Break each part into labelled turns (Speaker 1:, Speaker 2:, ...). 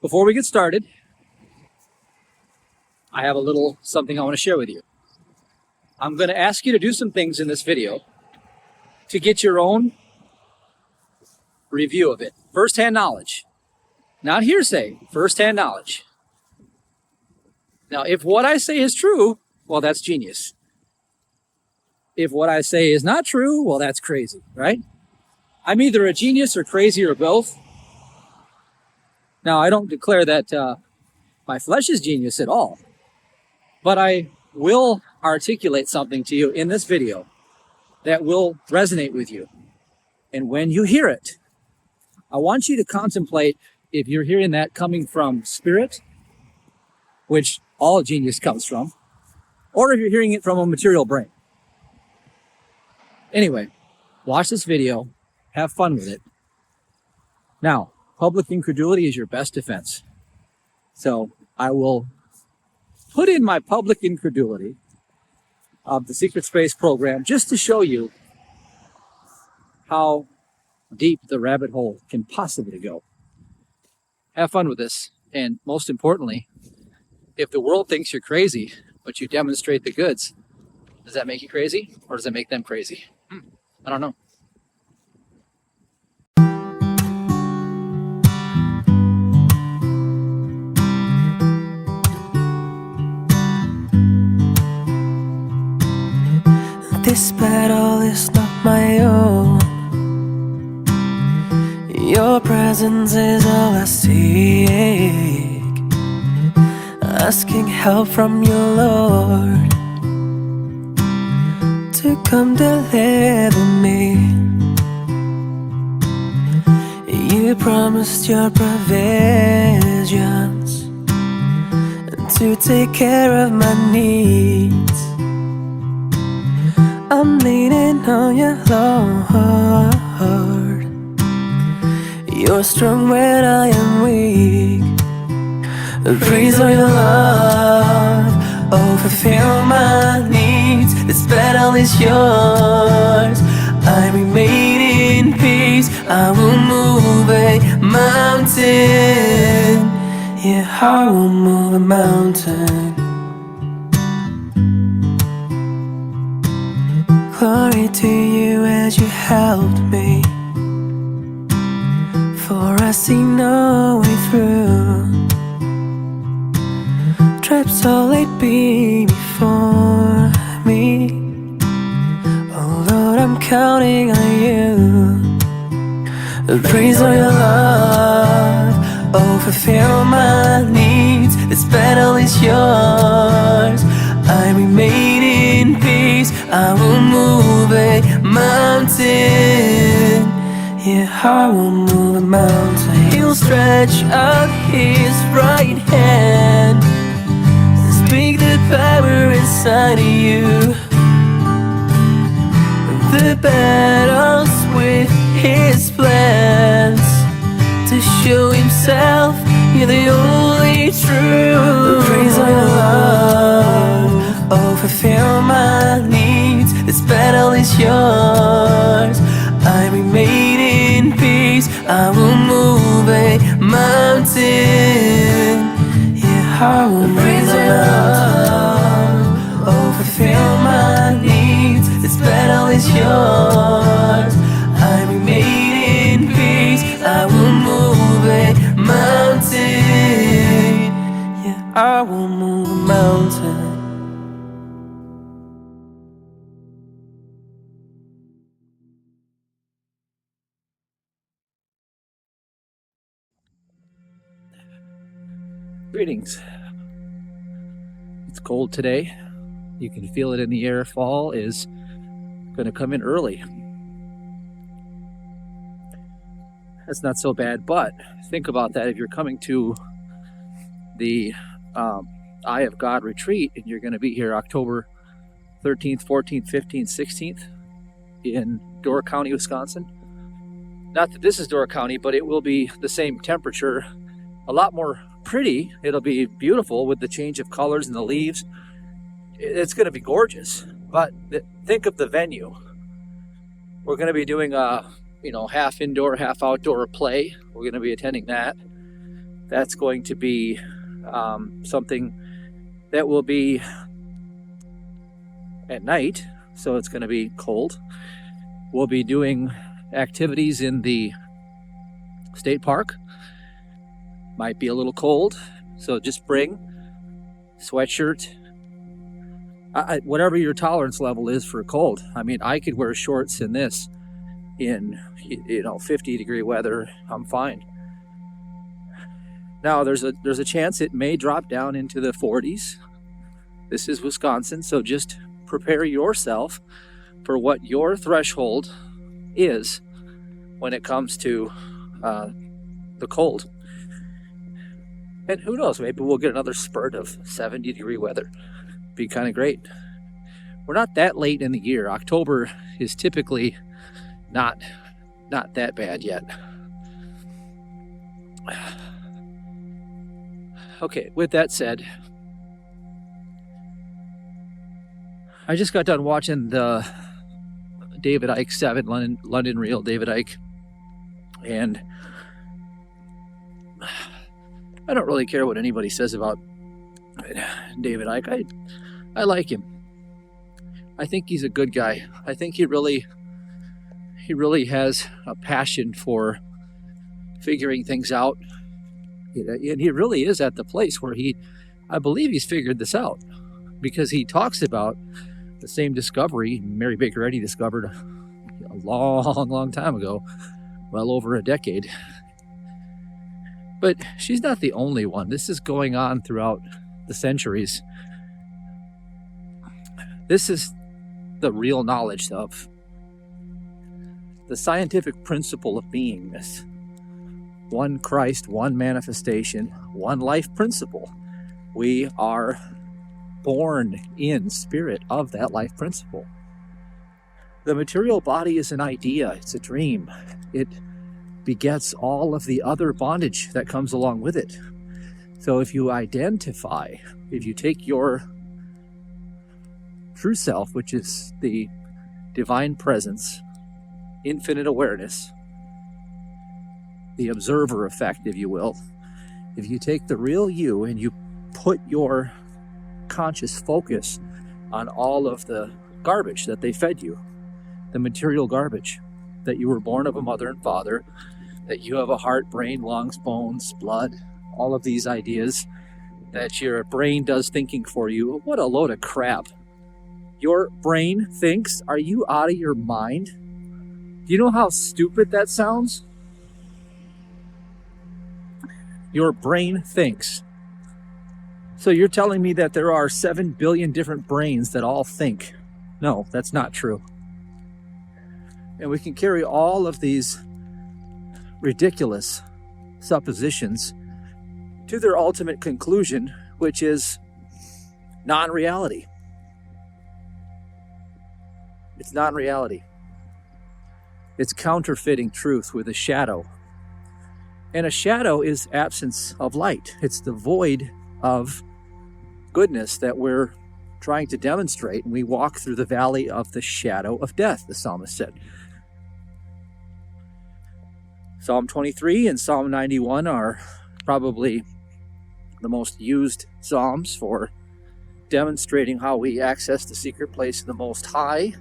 Speaker 1: Before we get started, I have a little something I want to share with you. I'm going to ask you to do some things in this video to get your own review of it. First-hand knowledge. Not hearsay, first-hand knowledge. Now, if what I say is true, well, that's genius. If what I say is not true, well, that's crazy, right? I'm either a genius or crazy or both. Now, I don't declare that my flesh is genius at all, but I will articulate something to you in this video that will resonate with you. And when you hear it, I want you to contemplate if you're hearing that coming from spirit, which all genius comes from, or if you're hearing it from a material brain. Anyway, watch this video, have fun with it. Now, public incredulity is your best defense. So I will put in my public incredulity of the Secret Space program just to show you how deep the rabbit hole can possibly go. Have fun with this. And most importantly, if the world thinks you're crazy, but you demonstrate the goods, does that make you crazy or does it make them crazy? I don't know.
Speaker 2: This battle is not my own. Your presence is all I seek. Asking help from your Lord to come deliver me. You promised your provisions and to take care of my needs. I'm leaning on your Lord. You're strong when I am weak. Praise all your love. Oh, fulfill my needs. This battle is yours. I remain in peace. I will move a mountain. Yeah, I will move a mountain. Glory to you as you helped me, for I see no way through. Traps all laid before me. Oh Lord, I'm counting on you. Praise all your love. Oh, fulfill my needs. This battle is yours. I remain in peace. I will move a mountain. Yeah, I will move a mountain. He'll stretch out his right hand. Speak the power inside of you. The battles with his plans to show himself. You're the only true. Praise all your love. Oh, fulfill my needs. This battle is yours. I remain in peace. I will move a mountain. Yeah, I will praise your love. Oh, fulfill my needs. This battle is yours. I remain in peace. I will move a mountain. Yeah, I will move a mountain.
Speaker 1: Greetings. It's cold today. You can feel it in the air. Fall is going to come in early. That's not so bad, but think about that. If you're coming to the Eye of God retreat and you're going to be here October 13th, 14th, 15th, 16th in Door County, Wisconsin. Not that this is Door County, but it will be the same temperature, a lot more pretty. It'll be beautiful with the change of colors and the leaves. It's going to be gorgeous. But think of the venue. We're going to be doing a half indoor, half outdoor play. We're going to be attending that. That's going to be something that will be at night, so it's going to be cold. We'll be doing activities in the state park. Might be a little cold, so just bring sweatshirt, whatever your tolerance level is for cold. I mean, I could wear shorts in this in 50-degree weather. I'm fine. Now there's a chance it may drop down into the 40s. This is Wisconsin, so just prepare yourself for what your threshold is when it comes to the cold. And who knows, maybe we'll get another spurt of 70-degree weather. Be kind of great. We're not that late in the year. October is typically not that bad yet. Okay, with that said, I just got done watching the David Icke 7 London Real David Icke, and I don't really care what anybody says about David Icke. I like him. I think he's a good guy. I think he really has a passion for figuring things out. And he really is at the place where I believe he's figured this out, because he talks about the same discovery Mary Baker Eddy discovered a long time ago, well over a decade. But she's not the only one. This is going on throughout the centuries. This is the real knowledge of the scientific principle of beingness. One Christ, one manifestation, one life principle. We are born in spirit of that life principle. The material body is an idea, it's a dream. It begets all of the other bondage that comes along with it. So if you take your true self, which is the divine presence, infinite awareness, the observer effect, if you will, if you take the real you and you put your conscious focus on all of the garbage that they fed you, the material garbage, that you were born of a mother and father, that you have a heart, brain, lungs, bones, blood, all of these ideas, that your brain does thinking for you. What a load of crap. Your brain thinks? Are you out of your mind? Do you know how stupid that sounds? Your brain thinks. So you're telling me that there are 7 billion different brains that all think? No, that's not true. And we can carry all of these ridiculous suppositions to their ultimate conclusion, which is non-reality. It's non-reality. It's counterfeiting truth with a shadow. And a shadow is absence of light. It's the void of goodness that we're trying to demonstrate. And we walk through the valley of the shadow of death, the psalmist said. Psalm 23 and Psalm 91 are probably the most used psalms for demonstrating how we access the secret place of the Most High.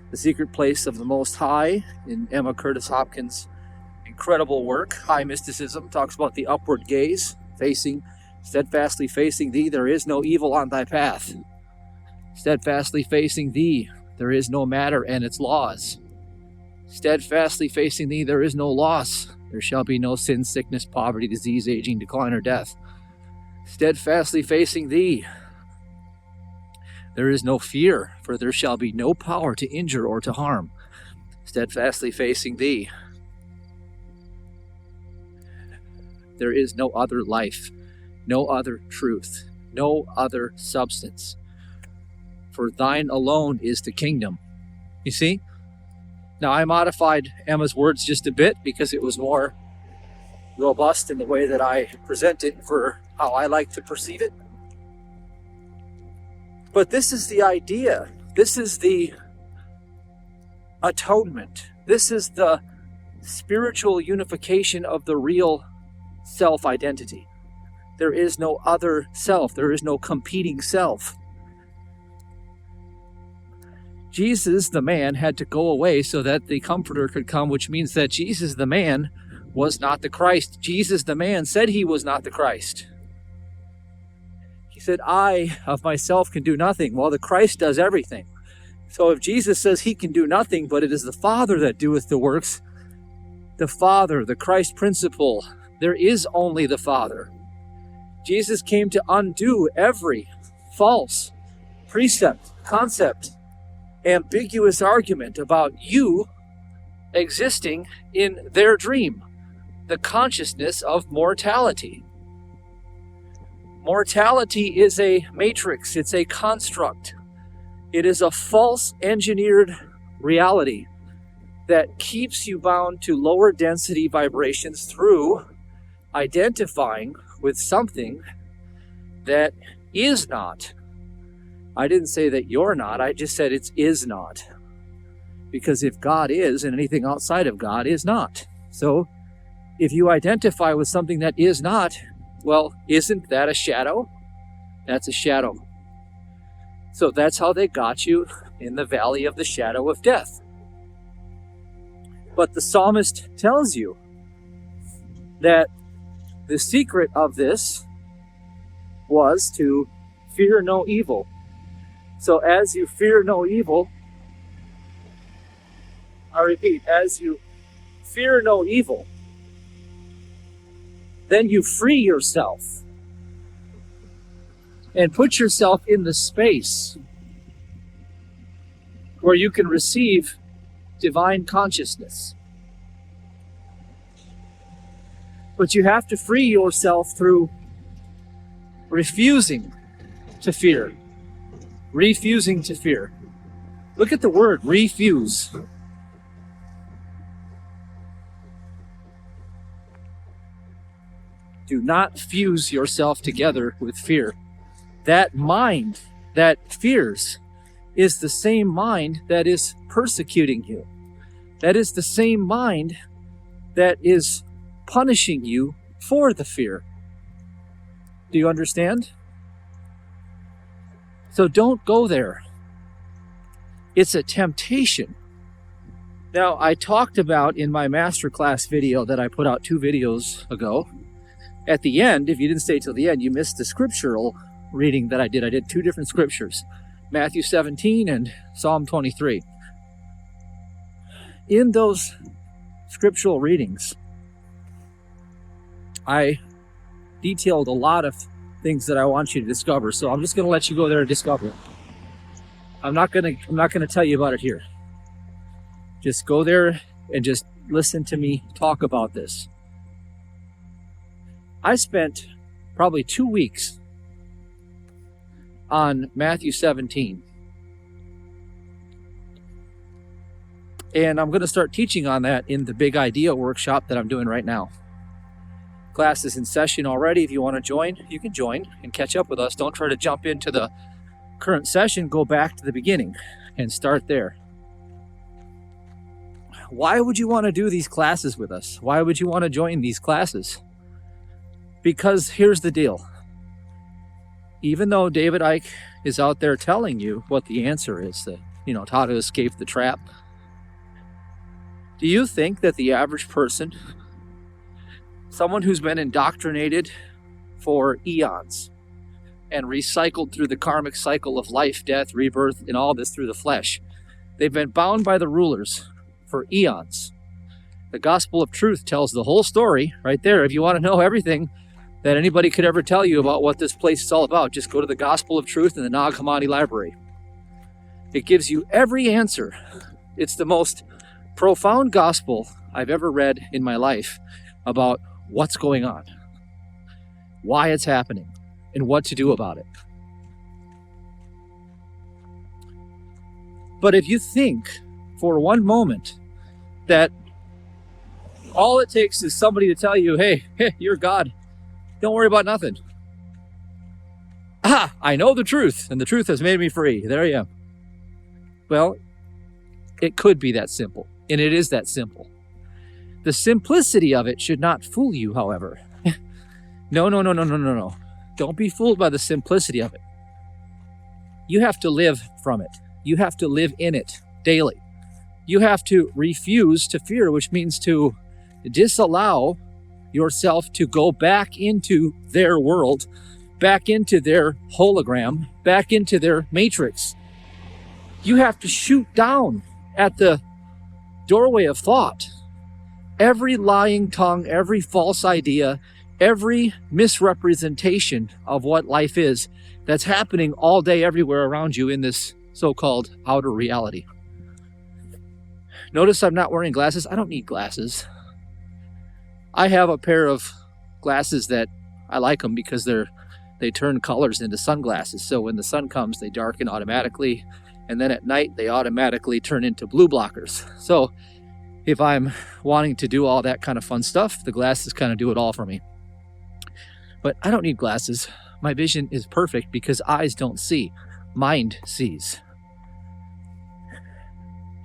Speaker 1: The secret place of the Most High, in Emma Curtis Hopkins' incredible work, High Mysticism, talks about the upward gaze, steadfastly facing thee, there is no evil on thy path. Steadfastly facing thee, there is no matter and its laws. Steadfastly facing thee, there is no loss. There shall be no sin, sickness, poverty, disease, aging, decline, or death. Steadfastly facing thee, there is no fear, for there shall be no power to injure or to harm. Steadfastly facing thee, there is no other life, no other truth, no other substance. For thine alone is the kingdom. You see? Now, I modified Emma's words just a bit because it was more robust in the way that I present it for how I like to perceive it. But this is the idea. This is the atonement. This is the spiritual unification of the real self-identity. There is no other self. There is no competing self. Jesus, the man, had to go away so that the Comforter could come, which means that Jesus, the man, was not the Christ. Jesus, the man, said he was not the Christ. He said, I of myself can do nothing, while the Christ does everything. So if Jesus says he can do nothing, but it is the Father that doeth the works, the Father, the Christ principle, there is only the Father. Jesus came to undo every false precept, concept, ambiguous argument about you existing in their dream, the consciousness of mortality. Mortality is a matrix, it's a construct. It is a false engineered reality that keeps you bound to lower density vibrations through identifying with something that is not. I didn't say that you're not, I just said it is not. Because if God is, and anything outside of God is not. So if you identify with something that is not, well, isn't that a shadow? That's a shadow. So that's how they got you in the valley of the shadow of death. But the psalmist tells you that the secret of this was to fear no evil. So as you fear no evil, I repeat, as you fear no evil, then you free yourself and put yourself in the space where you can receive divine consciousness. But you have to free yourself through refusing to fear. Refusing to fear. Look at the word, refuse. Do not fuse yourself together with fear. That mind that fears is the same mind that is persecuting you. That is the same mind that is punishing you for the fear. Do you understand? So don't go there. It's a temptation. Now, I talked about in my masterclass video that I put out 2 videos ago. At the end, if you didn't stay till the end, you missed the scriptural reading that I did. I did 2 different scriptures, Matthew 17 and Psalm 23. In those scriptural readings, I detailed a lot of things that I want you to discover. So I'm just going to let you go there and discover it. I'm not going to tell you about it here. Just go there and just listen to me talk about this. I spent probably 2 weeks on Matthew 17. And I'm going to start teaching on that in the Big Idea workshop that I'm doing right now. Class is in session already. If you want to join, you can join and catch up with us. Don't try to jump into the current session. Go back to the beginning and start there. Why would you want to do these classes with us? Why would you want to join these classes? Because here's the deal. Even though David Icke is out there telling you what the answer is, how to escape the trap, do you think that the average person, someone who's been indoctrinated for eons and recycled through the karmic cycle of life, death, rebirth, and all this through the flesh, they've been bound by the rulers for eons. The gospel of truth tells the whole story right there. If you want to know everything that anybody could ever tell you about what this place is all about, just go to the gospel of truth in the Nag Hammadi library. It gives you every answer. It's the most profound gospel I've ever read in my life about what's going on, why it's happening, and what to do about it. But if you think for one moment that all it takes is somebody to tell you, hey, you're God, don't worry about nothing. I know the truth, and the truth has made me free. There I am. Well, it could be that simple, and it is that simple. The simplicity of it should not fool you, however. No, no, no, no, no, no, no. Don't be fooled by the simplicity of it. You have to live from it. You have to live in it daily. You have to refuse to fear, which means to disallow yourself to go back into their world, back into their hologram, back into their matrix. You have to shoot down at the doorway of thought every lying tongue, every false idea, every misrepresentation of what life is that's happening all day everywhere around you in this so-called outer reality. Notice I'm not wearing glasses. I don't need glasses. I have a pair of glasses that I like them because they turn colors into sunglasses. So when the sun comes, they darken automatically. And then at night, they automatically turn into blue blockers. So if I'm wanting to do all that kind of fun stuff, the glasses kind of do it all for me. But I don't need glasses. My vision is perfect because eyes don't see. Mind sees.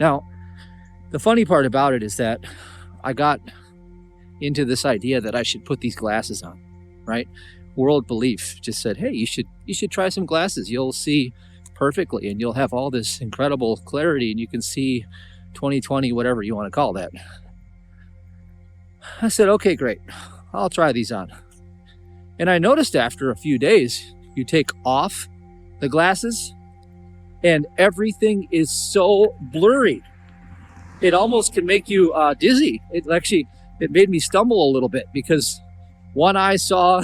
Speaker 1: Now, the funny part about it is that I got into this idea that I should put these glasses on, right? World belief just said, hey, you should try some glasses. You'll see perfectly and you'll have all this incredible clarity and you can see 2020, whatever you want to call that. I said, okay, great. I'll try these on. And I noticed after a few days, you take off the glasses and everything is so blurry. It almost can make you dizzy. It made me stumble a little bit because one eye saw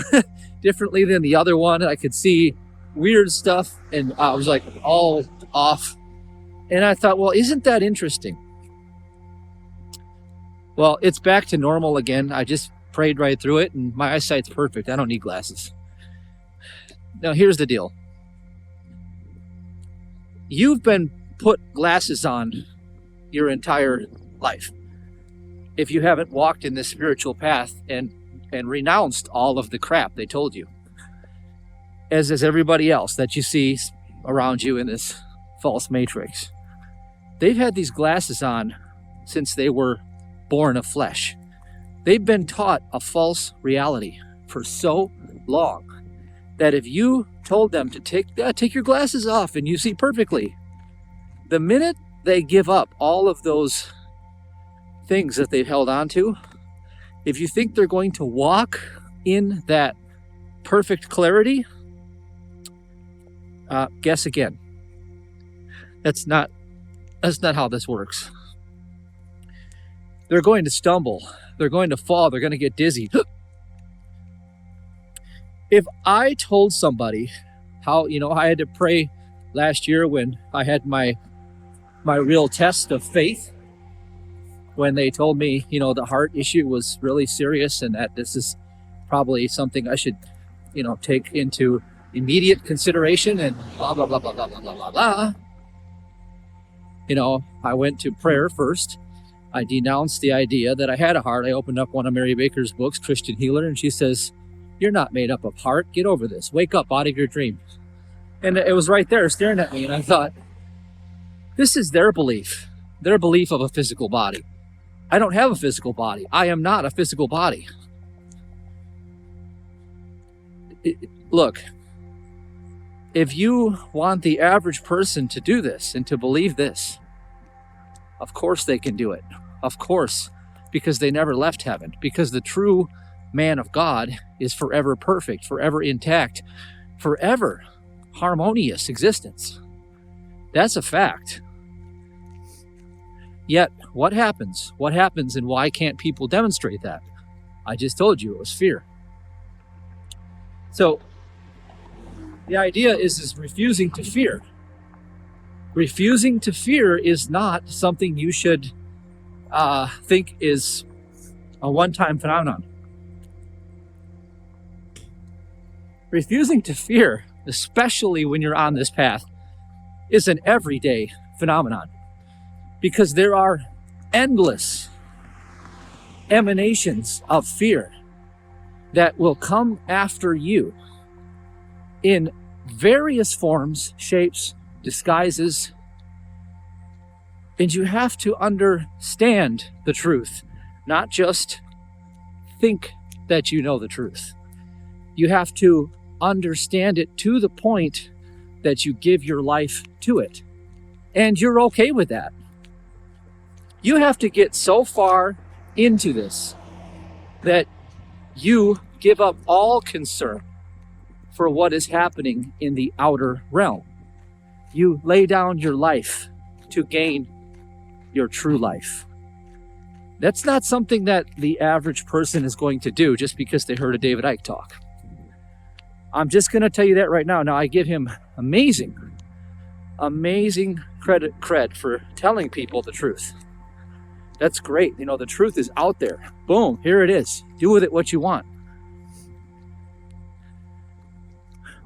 Speaker 1: differently than the other one. I could see weird stuff and I was like all off. And I thought, well, isn't that interesting? Well, it's back to normal again. I just prayed right through it and my eyesight's perfect. I don't need glasses. Now, here's the deal. You've been put glasses on your entire life. If you haven't walked in this spiritual path and renounced all of the crap they told you, as is everybody else that you see around you in this false matrix. They've had these glasses on since they were born of flesh. They've been taught a false reality for so long that if you told them to take your glasses off and you see perfectly, the minute they give up all of those things that they've held on to, if you think they're going to walk in that perfect clarity, guess again. That's not how this works. They're going to stumble. They're going to fall. They're going to get dizzy. If I told somebody how, I had to pray last year when I had my real test of faith, when they told me, the heart issue was really serious and that this is probably something I should, take into immediate consideration and blah, blah, blah, blah, blah, blah, blah, blah, blah. I went to prayer first. I denounced the idea that I had a heart. I opened up one of Mary Baker's books, Christian Healer, and she says, you're not made up of heart. Get over this. Wake up out of your dream. And it was right there staring at me. And I thought, this is their belief of a physical body. I don't have a physical body. I am not a physical body. Look, if you want the average person to do this and to believe this, of course they can do it. Of course, because they never left heaven. Because the true man of God is forever perfect, forever intact, forever harmonious existence. That's a fact. Yet, what happens? What happens and why can't people demonstrate that? I just told you it was fear. So, the idea is refusing to fear. Refusing to fear is not something you should think is a one-time phenomenon. Refusing to fear, especially when you're on this path, is an everyday phenomenon. Because there are endless emanations of fear that will come after you in various forms, shapes, disguises. And you have to understand the truth, not just think that you know the truth. You have to understand it to the point that you give your life to it. And you're okay with that. You have to get so far into this that you give up all concern for what is happening in the outer realm. You lay down your life to gain your true life. That's not something that the average person is going to do just because they heard a David Icke talk. I'm just going to tell you that right now. Now, I give him amazing cred for telling people the truth. That's great. You know, the truth is out there. Boom, here it is. Do with it what you want.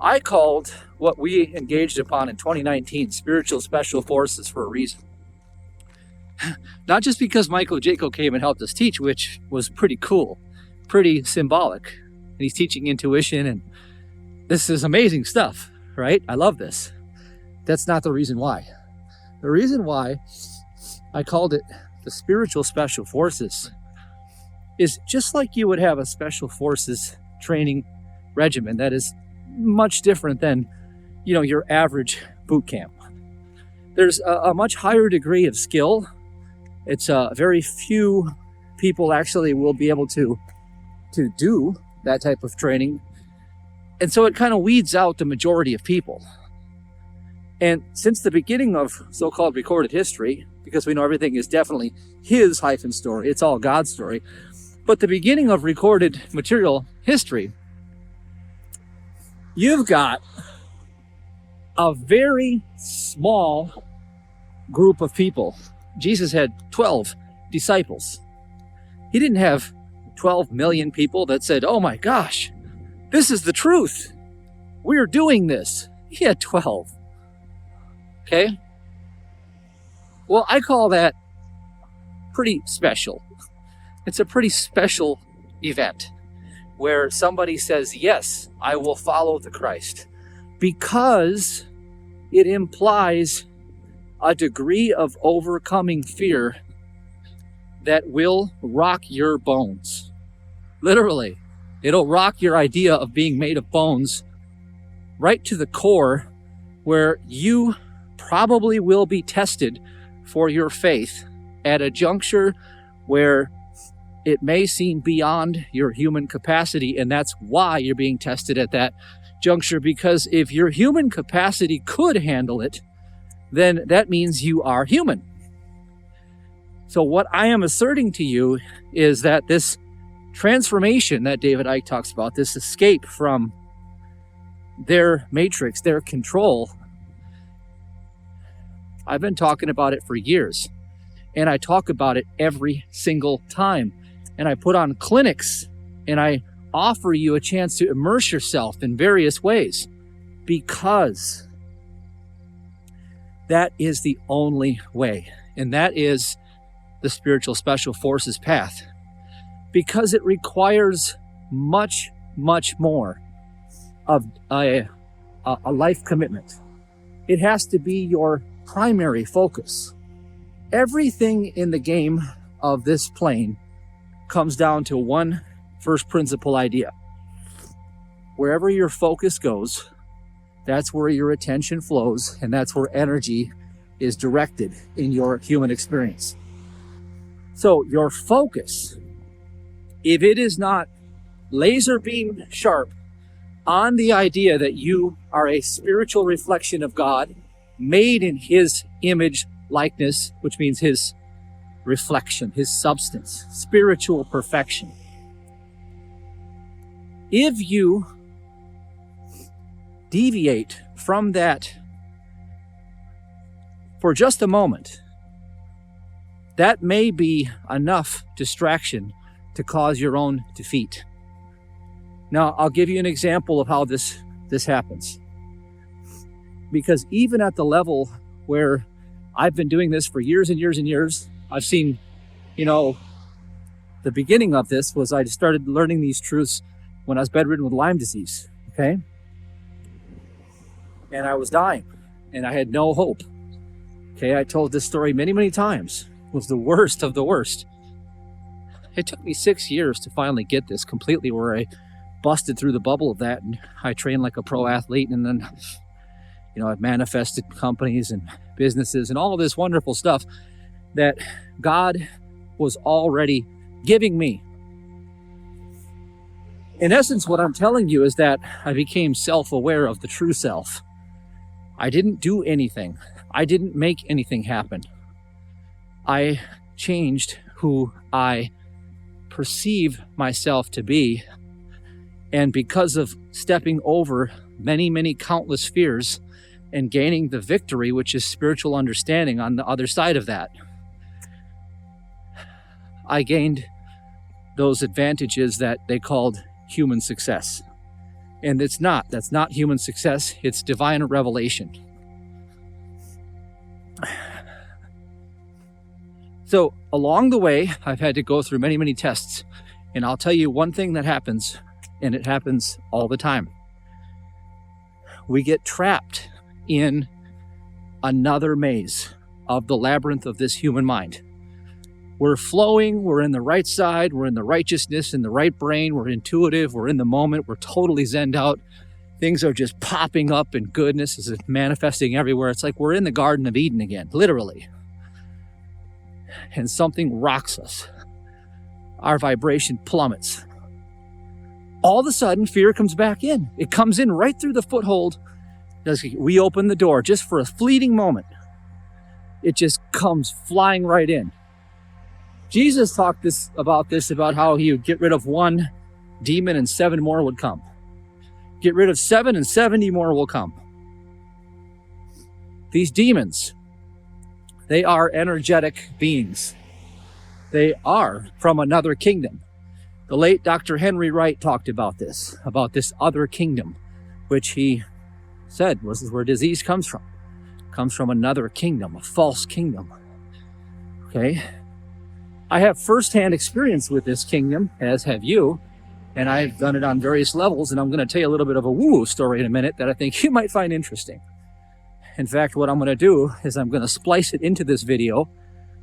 Speaker 1: I called what we engaged upon in 2019 spiritual special forces for a reason. Not just because Michael Jaco came and helped us teach, which was pretty cool, pretty symbolic. And he's teaching intuition, and this is amazing stuff, right? I love this. That's not the reason why. The reason why I called it the spiritual special forces is just like you would have a special forces training regimen that is much different than, you know, your average boot camp. There's a much higher degree of skill. It's very few people actually will be able to do that type of training. And so it kind of weeds out the majority of people. And since the beginning of so-called recorded history, because we know everything is definitely his hyphen story, it's all God's story, but the beginning of recorded material history, you've got a very small group of people. Jesus had 12 disciples. He didn't have 12 million people that said, oh my gosh, this is the truth. We're doing this. He had 12. Okay? Well, I call that pretty special. It's a pretty special event where somebody says, yes, I will follow the Christ, because it implies a degree of overcoming fear that will rock your bones. Literally, it'll rock your idea of being made of bones right to the core, where you probably will be tested for your faith at a juncture where it may seem beyond your human capacity, and that's why you're being tested at that juncture, because if your human capacity could handle it, then that means you are human. So what I am asserting to you is that this transformation that David Icke talks about, this escape from their matrix, their control, I've been talking about it for years, and I talk about it every single time. And I put on clinics, and I offer you a chance to immerse yourself in various ways, because that is the only way. And that is the spiritual special forces path, because it requires much, much more of a life commitment. It has to be your primary focus. Everything in the game of this plane comes down to one first principle idea. Wherever your focus goes, that's where your attention flows, and that's where energy is directed in your human experience. So your focus, if it is not laser beam sharp on the idea that you are a spiritual reflection of God, made in his image likeness, which means his reflection, his substance, spiritual perfection. If you deviate from that for just a moment, that may be enough distraction to cause your own defeat. Now, I'll give you an example of how this happens. Because even at the level where I've been doing this for years and years and years, I've seen, the beginning of this was I started learning these truths when I was bedridden with Lyme disease, okay? And I was dying, and I had no hope. Okay, I told this story many, many times. It was the worst of the worst. It took me 6 years to finally get this completely, where I busted through the bubble of that, and I trained like a pro athlete, and then, I've manifested companies and businesses and all of this wonderful stuff that God was already giving me. In essence, what I'm telling you is that I became self-aware of the true self. I didn't do anything. I didn't make anything happen. I changed who I perceive myself to be. And because of stepping over many, many countless fears and gaining the victory, which is spiritual understanding on the other side of that, I gained those advantages that they called human success. And that's not human success, it's divine revelation. So along the way, I've had to go through many, many tests. And I'll tell you one thing that happens, and it happens all the time. We get trapped in another maze of the labyrinth of this human mind. We're flowing, we're in the right side, we're in the righteousness, in the right brain, we're intuitive, we're in the moment, we're totally zenned out. Things are just popping up and goodness is manifesting everywhere. It's like we're in the Garden of Eden again, literally. And something rocks us. Our vibration plummets. All of a sudden, fear comes back in. It comes in right through the foothold. We open the door just for a fleeting moment. It just comes flying right in. Jesus talked about how he would get rid of one demon and 7 more would come. Get rid of 7 and 70 more will come. These demons, they are energetic beings. They are from another kingdom. The late Dr. Henry Wright talked about this other kingdom, which he said was where disease comes from. It comes from another kingdom, a false kingdom. Okay? I have firsthand experience with this kingdom, as have you, and I've done it on various levels, and I'm going to tell you a little bit of a woo-woo story in a minute that I think you might find interesting. In fact, what I'm going to do is I'm going to splice it into this video.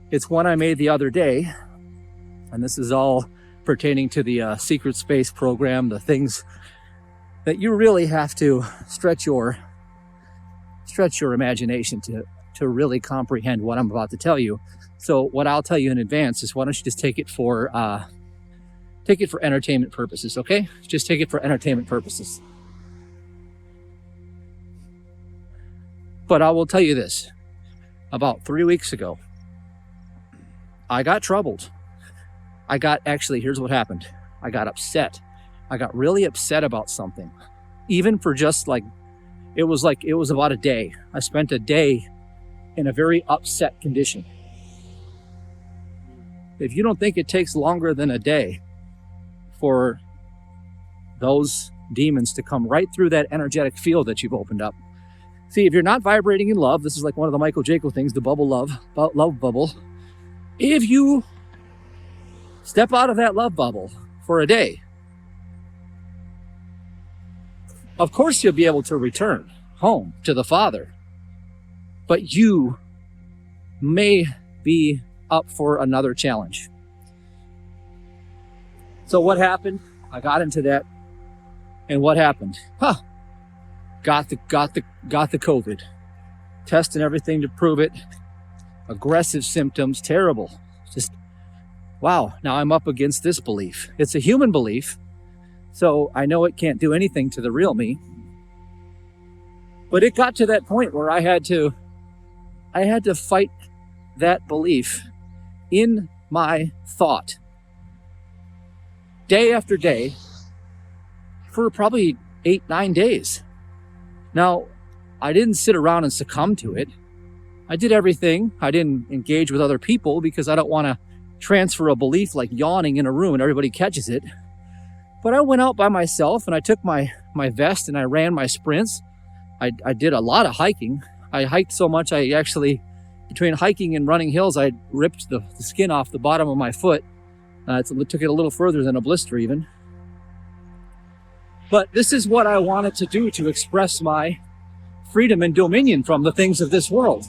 Speaker 1: It's one I made the other day, and this is all pertaining to the secret space program, the things that you really have to stretch your imagination to really comprehend what I'm about to tell you. So what I'll tell you in advance is, why don't you just take it for entertainment purposes, okay? Just take it for entertainment purposes. But I will tell you this. About 3 weeks ago, I got troubled. Here's what happened. I got upset. I got really upset about something. Even for just it was about a day. I spent a day in a very upset condition. If you don't think it takes longer than a day for those demons to come right through that energetic field that you've opened up. See, if you're not vibrating in love, this is like one of the Michael Jaco things, the love bubble. If you step out of that love bubble for a day, of course you'll be able to return home to the Father. But you may be up for another challenge. So what happened? I got into that, and what happened? Got the COVID. Testing everything to prove it. Aggressive symptoms, terrible. Just wow. Now I'm up against this belief. It's a human belief, so I know it can't do anything to the real me. But it got to that point where I had to fight that belief in my thought day after day for probably 8-9 days. Now, I didn't sit around and succumb to it. I did everything. I didn't engage with other people because I don't want to transfer a belief like yawning in a room and everybody catches it. But I went out by myself and I took my vest and I ran my sprints. I did a lot of hiking. I hiked so much I actually, between hiking and running hills, I ripped the skin off the bottom of my foot. It took it a little further than a blister even. But this is what I wanted to do to express my freedom and dominion from the things of this world.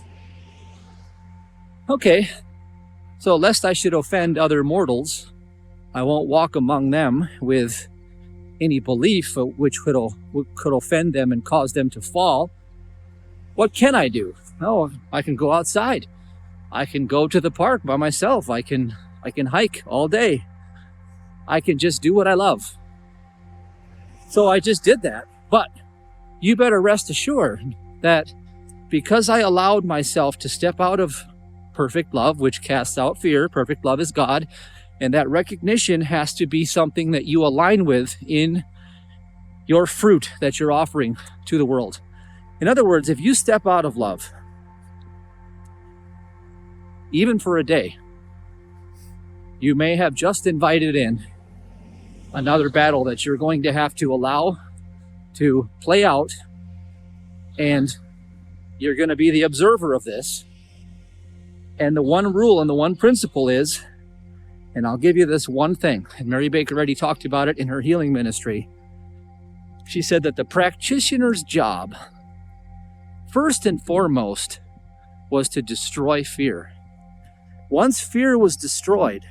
Speaker 1: Okay, so lest I should offend other mortals, I won't walk among them with any belief which could offend them and cause them to fall, what can I do? Oh, I can go outside. I can go to the park by myself. I can hike all day. I can just do what I love. So I just did that. But you better rest assured that because I allowed myself to step out of perfect love, which casts out fear, perfect love is God, and that recognition has to be something that you align with in your fruit that you're offering to the world. In other words, if you step out of love, even for a day, you may have just invited in another battle that you're going to have to allow to play out, and you're going to be the observer of this. And the one rule and the one principle is, and I'll give you this one thing, and Mary Baker already talked about it in her healing ministry. She said that the practitioner's job, first and foremost, was to destroy fear. Once fear was destroyed,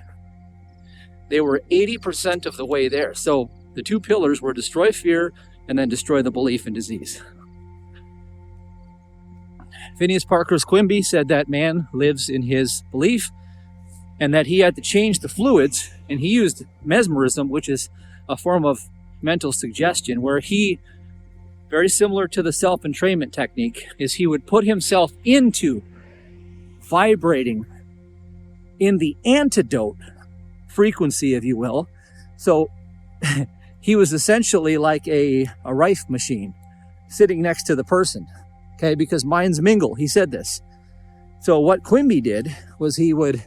Speaker 1: they were 80% of the way there. So the two pillars were destroy fear and then destroy the belief in disease. Phineas Parker's Quimby said that man lives in his belief and that he had to change the fluids, and he used mesmerism, which is a form of mental suggestion, where he, very similar to the self-entrainment technique, is he would put himself into vibrating in the antidote frequency, if you will. So he was essentially like a rife machine sitting next to the person, okay, because minds mingle. He said this. So what Quimby did was he would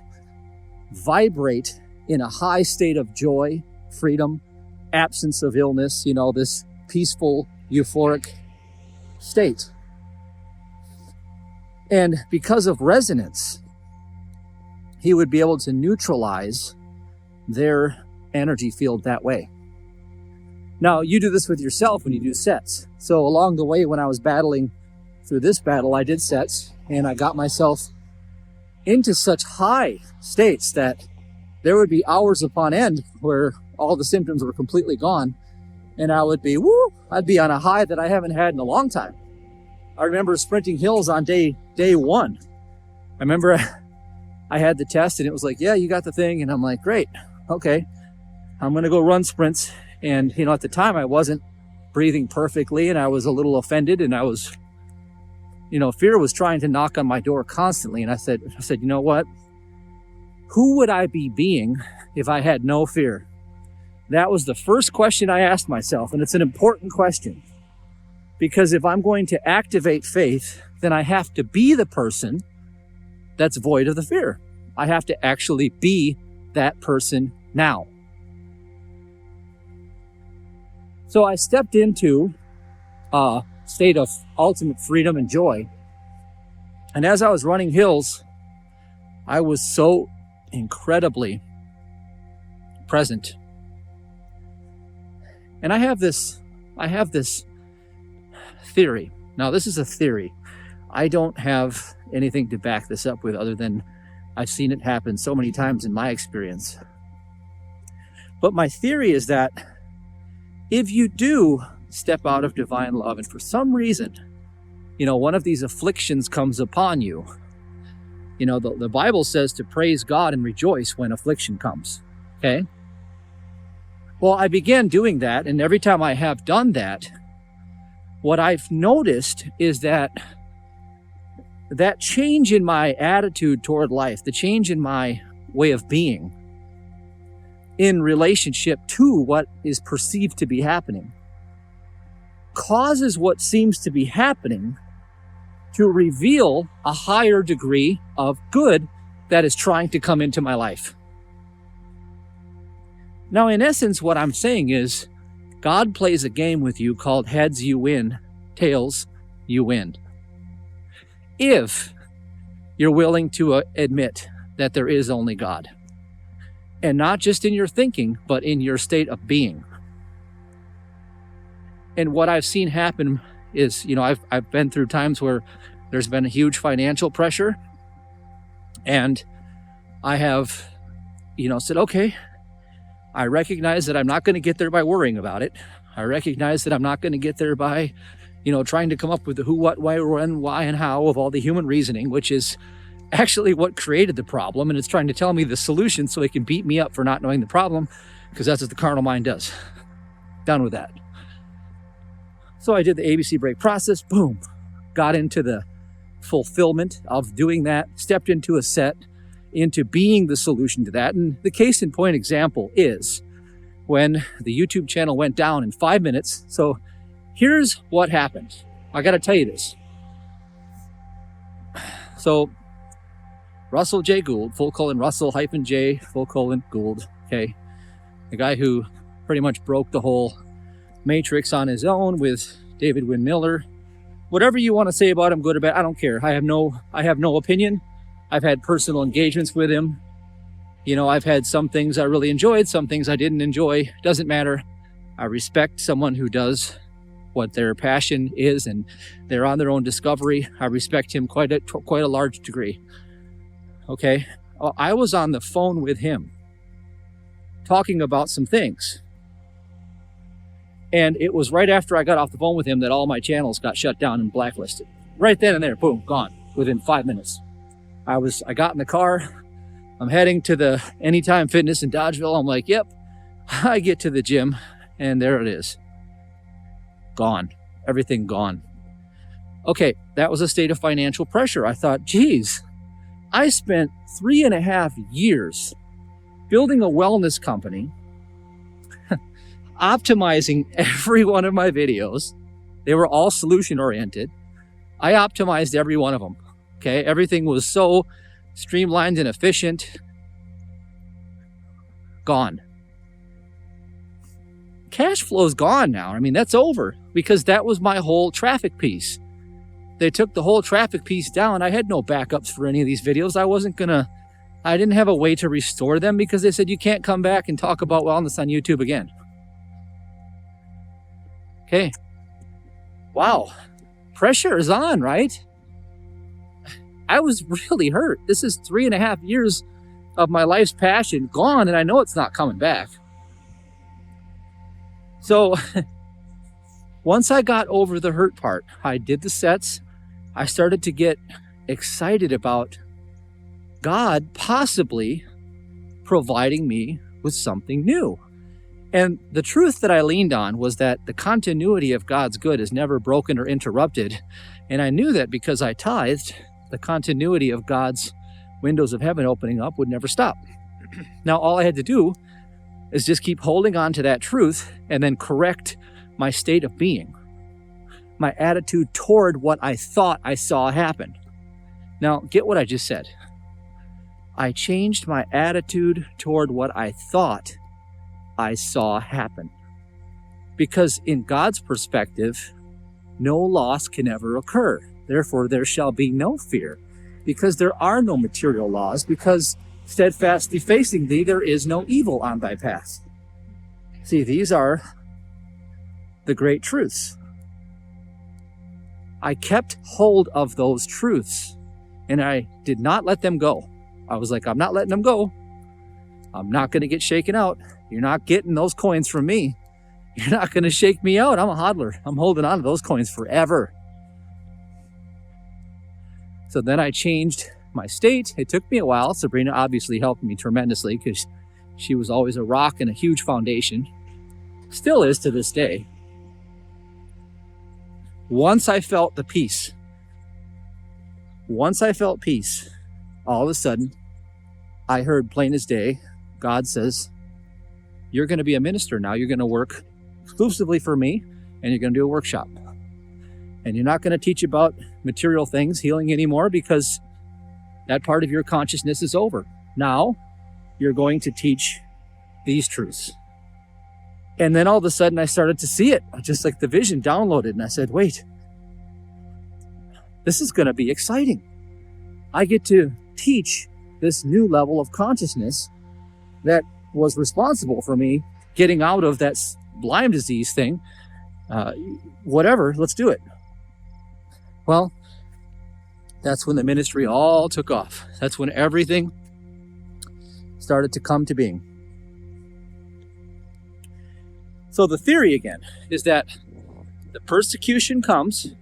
Speaker 1: vibrate in a high state of joy, freedom, absence of illness, this peaceful, euphoric state. And because of resonance, he would be able to neutralize their energy field that way. Now, you do this with yourself when you do sets. So along the way, when I was battling through this battle, I did sets, and I got myself into such high states that there would be hours upon end where all the symptoms were completely gone, and I would be, I'd be on a high that I haven't had in a long time. I remember sprinting hills on day one. I remember I had the test, and it was like, yeah, you got the thing. And I'm like, great, okay, I'm going to go run sprints. And, at the time I wasn't breathing perfectly, and I was a little offended, and I was, fear was trying to knock on my door constantly. And I said, you know what? Who would I be being if I had no fear? That was the first question I asked myself. And it's an important question, because if I'm going to activate faith, then I have to be the person that's void of the fear. I have to actually be that person now. So I stepped into a state of ultimate freedom and joy. And as I was running hills, I was so incredibly present. And I have this theory. Now, this is a theory. I don't have anything to back this up with other than I've seen it happen so many times in my experience. But my theory is that if you do step out of divine love, and for some reason, one of these afflictions comes upon you, the Bible says to praise God and rejoice when affliction comes, okay? Well, I began doing that, and every time I have done that, what I've noticed is that change in my attitude toward life, the change in my way of being, in relationship to what is perceived to be happening, causes what seems to be happening to reveal a higher degree of good that is trying to come into my life. Now, in essence, what I'm saying is God plays a game with you called heads you win, tails you win. If you're willing to admit that there is only God. And not just in your thinking, but in your state of being. And what I've seen happen is, I've been through times where there's been a huge financial pressure. And I have, said, okay, I recognize that I'm not going to get there by worrying about it. I recognize that I'm not going to get there by, trying to come up with the who, what, why, when, why, and how of all the human reasoning, which is actually what created the problem. And it's trying to tell me the solution so it can beat me up for not knowing the problem, because that's what the carnal mind does. Done with that. So I did the ABC break process, boom, got into the fulfillment of doing that, stepped into a set, into being the solution to that. And the case in point example is when the YouTube channel went down in 5 minutes. So here's what happened. I got to tell you this. So Russell J. Gould, Russell J. Gould, okay? The guy who pretty much broke the whole matrix on his own with David Wynn Miller. Whatever you want to say about him, good or bad, I don't care. I have no opinion. I've had personal engagements with him. I've had some things I really enjoyed, some things I didn't enjoy. Doesn't matter. I respect someone who does what their passion is, and they're on their own discovery. I respect him quite a large degree. Okay, I was on the phone with him talking about some things. And it was right after I got off the phone with him that all my channels got shut down and blacklisted. Right then and there, boom, gone within 5 minutes. I got in the car. I'm heading to the Anytime Fitness in Dodgeville. I'm like, yep. I get to the gym and there it is. Gone. Everything gone. Okay, that was a state of financial pressure. I thought, geez, I spent 3.5 years building a wellness company, optimizing every one of my videos. They were all solution oriented. I optimized every one of them. Okay, everything was so streamlined and efficient. Gone. Cash flow's gone now. I mean, that's over, because that was my whole traffic piece. They took the whole traffic piece down. I had no backups for any of these videos. I didn't have a way to restore them, because they said you can't come back and talk about wellness on YouTube again. Okay. Wow. Pressure is on, right? I was really hurt. This is 3.5 years of my life's passion gone, and I know it's not coming back. So once I got over the hurt part, I did the sets. I started to get excited about God possibly providing me with something new. And the truth that I leaned on was that the continuity of God's good is never broken or interrupted. And I knew that because I tithed, the continuity of God's windows of heaven opening up would never stop. Now, all I had to do is just keep holding on to that truth and then correct my state of being, my attitude toward what I thought I saw happen. Now, get what I just said. I changed my attitude toward what I thought I saw happen. Because in God's perspective, no loss can ever occur. Therefore, there shall be no fear, because there are no material laws, because steadfastly facing thee, there is no evil on thy path. See, these are the great truths. I kept hold of those truths, and I did not let them go. I was like, I'm not letting them go. I'm not going to get shaken out. You're not getting those coins from me. You're not going to shake me out. I'm a hodler. I'm holding on to those coins forever. So then I changed my state. It took me a while. Sabrina obviously helped me tremendously, because she was always a rock and a huge foundation. Still is to this day. Once I felt the peace, all of a sudden, I heard plain as day, God says, you're going to be a minister now. You're going to work exclusively for me, and you're going to do a workshop. And you're not going to teach about material things, healing anymore, because that part of your consciousness is over. Now, you're going to teach these truths. And then all of a sudden, I started to see it, just like the vision downloaded. And I said, wait, this is going to be exciting. I get to teach this new level of consciousness that was responsible for me getting out of that Lyme disease thing. Whatever, let's do it. Well, that's when the ministry all took off. That's when everything started to come to being. So the theory again is that the persecution comes.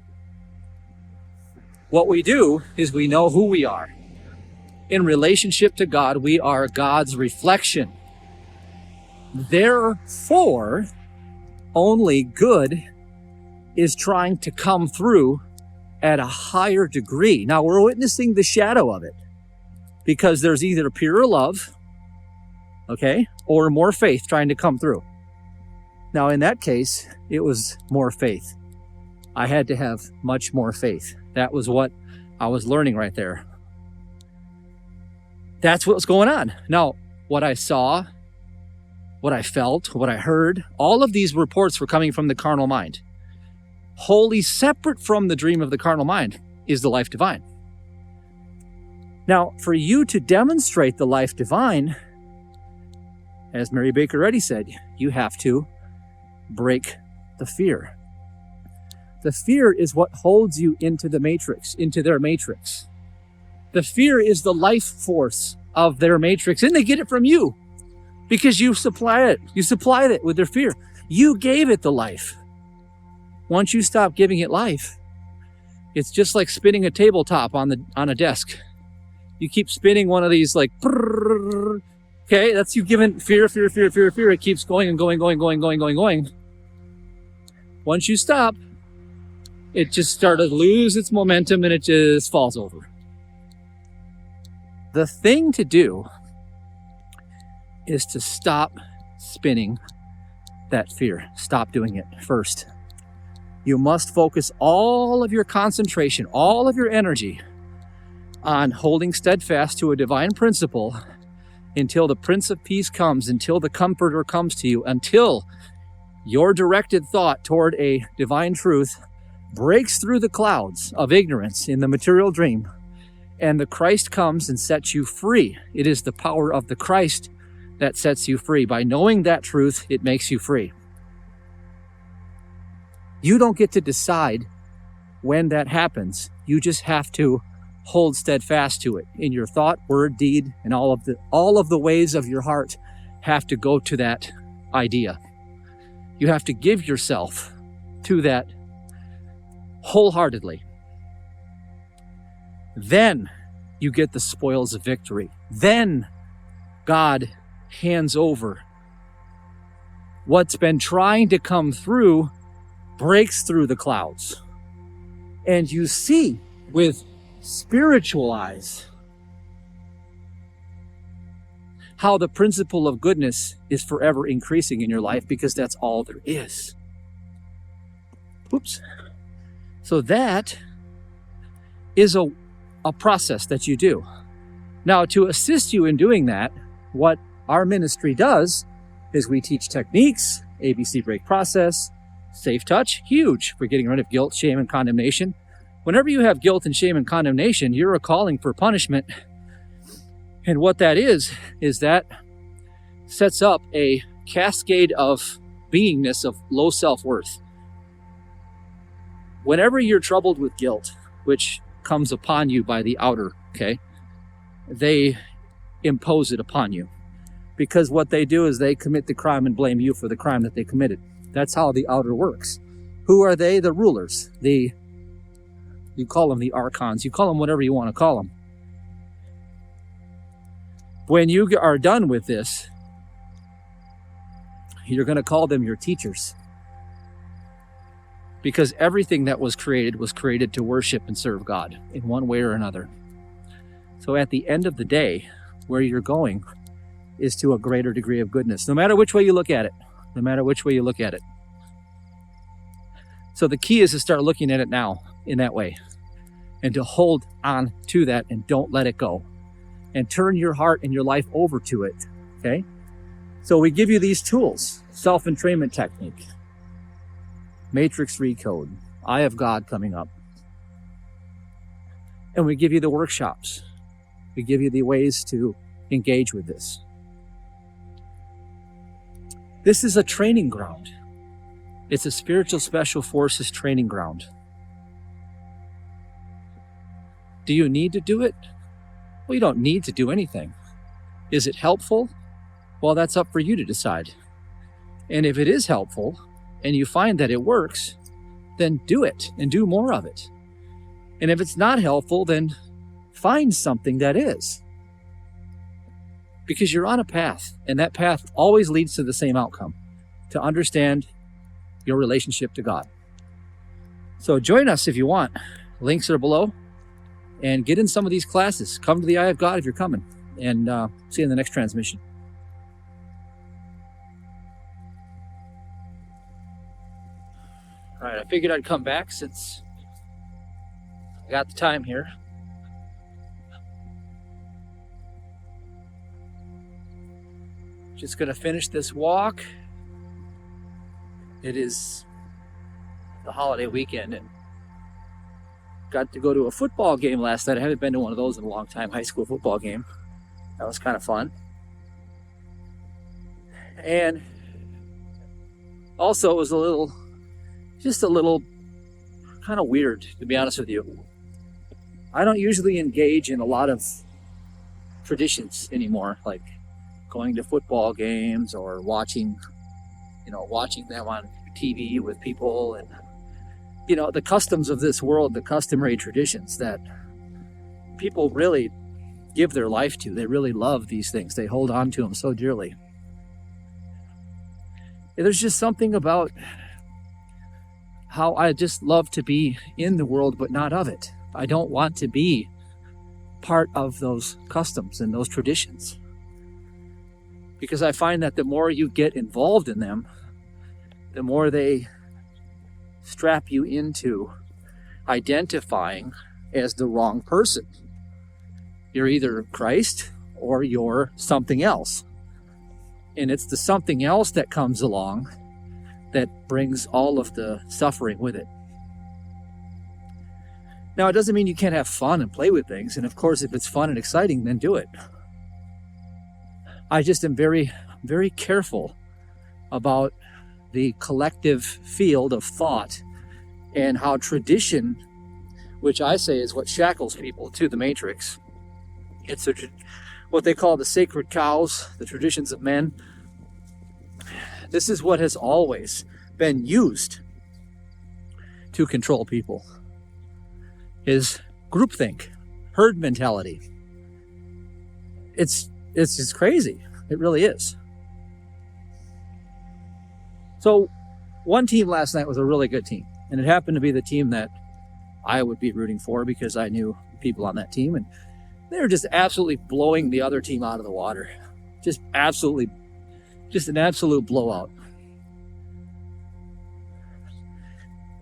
Speaker 1: What we do is we know who we are. In relationship to God, we are God's reflection. Therefore, only good is trying to come through at a higher degree. Now, we're witnessing the shadow of it because there's either pure love, okay, or more faith trying to come through. Now, in that case, it was more faith. I had to have much more faith. That was what I was learning right there. That's what was going on. Now, what I saw, what I felt, what I heard, all of these reports were coming from the carnal mind. Wholly separate from the dream of the carnal mind is the life divine. Now, for you to demonstrate the life divine, as Mary Baker Eddy said, you have to break the fear. The fear is what holds you into the matrix, into their matrix. The fear is the life force of their matrix, and they get it from you because you supply it. You supplied it with their fear. You gave it the life. Once you stop giving it life, it's just like spinning a tabletop on a desk. You keep spinning one of these like, okay, that's you giving fear. It keeps going and going. Once you stop, it just started to lose its momentum and it just falls over. The thing to do is to stop spinning that fear. Stop doing it first. You must focus all of your concentration, all of your energy on holding steadfast to a divine principle until the Prince of Peace comes, until the Comforter comes to you, until your directed thought toward a divine truth breaks through the clouds of ignorance in the material dream, and the Christ comes and sets you free. It is the power of the Christ that sets you free. By knowing that truth, it makes you free. You don't get to decide when that happens. You just have to hold steadfast to it in your thought, word, deed, and all of the ways of your heart have to go to that idea. You have to give yourself to that wholeheartedly. Then you get the spoils of victory. Then God hands over what's been trying to come through, breaks through the clouds, and you see with spiritual eyes how the principle of goodness is forever increasing in your life, because that's all there is. Oops. So that is a process that you do. Now, to assist you in doing that, what our ministry does is we teach techniques, ABC break process, safe touch, huge for getting rid of guilt, shame, and condemnation. Whenever you have guilt and shame and condemnation, you're a calling for punishment. And what that is that sets up a cascade of beingness of low self-worth. Whenever you're troubled with guilt, which comes upon you by the outer, okay, they impose it upon you. Because what they do is they commit the crime and blame you for the crime that they committed. That's how the outer works. Who are they? The rulers. You call them the archons. You call them whatever you want to call them. When you are done with this, you're going to call them your teachers. Because everything that was created to worship and serve God in one way or another. So at the end of the day, where you're going is to a greater degree of goodness, no matter which way you look at it. No matter which way you look at it. So the key is to start looking at it now in that way, and to hold on to that and don't let it go, and turn your heart and your life over to it. Okay? So we give you these tools: self-entrainment technique, matrix recode, Eye of God coming up. And we give you the workshops. We give you the ways to engage with this. This is a training ground. It's a spiritual special forces training ground. Do you need to do it? Well, you don't need to do anything. Is it helpful? Well, that's up for you to decide. And if it is helpful and you find that it works, then do it and do more of it. And if it's not helpful, then find something that is. Because you're on a path, and that path always leads to the same outcome, to understand your relationship to God. So join us if you want. Links are below. And get in some of these classes. Come to the Eye of God if you're coming. And see you in the next transmission. All right, I figured I'd come back since I got the time here. Just going to finish this walk. It is the holiday weekend and got to go to a football game last night. I haven't been to one of those in a long time, high school football game. That was kind of fun. And also it was just a little kind of weird, to be honest with you. I don't usually engage in a lot of traditions anymore, like going to football games or watching them on TV with people and, the customs of this world, the customary traditions that people really give their life to. They really love these things. They hold on to them so dearly. And there's just something about how I just love to be in the world, but not of it. I don't want to be part of those customs and those traditions. Because I find that the more you get involved in them, the more they strap you into identifying as the wrong person. You're either Christ or you're something else. And it's the something else that comes along that brings all of the suffering with it. Now, it doesn't mean you can't have fun and play with things. And of course, if it's fun and exciting, then do it. I just am very, very careful about the collective field of thought and how tradition, which I say is what shackles people to the matrix. It's what they call the sacred cows, the traditions of men. This is what has always been used to control people, is groupthink, herd mentality. It's just crazy. It really is. So one team last night was a really good team, and it happened to be the team that I would be rooting for because I knew people on that team, and they were just absolutely blowing the other team out of the water. Just an absolute blowout.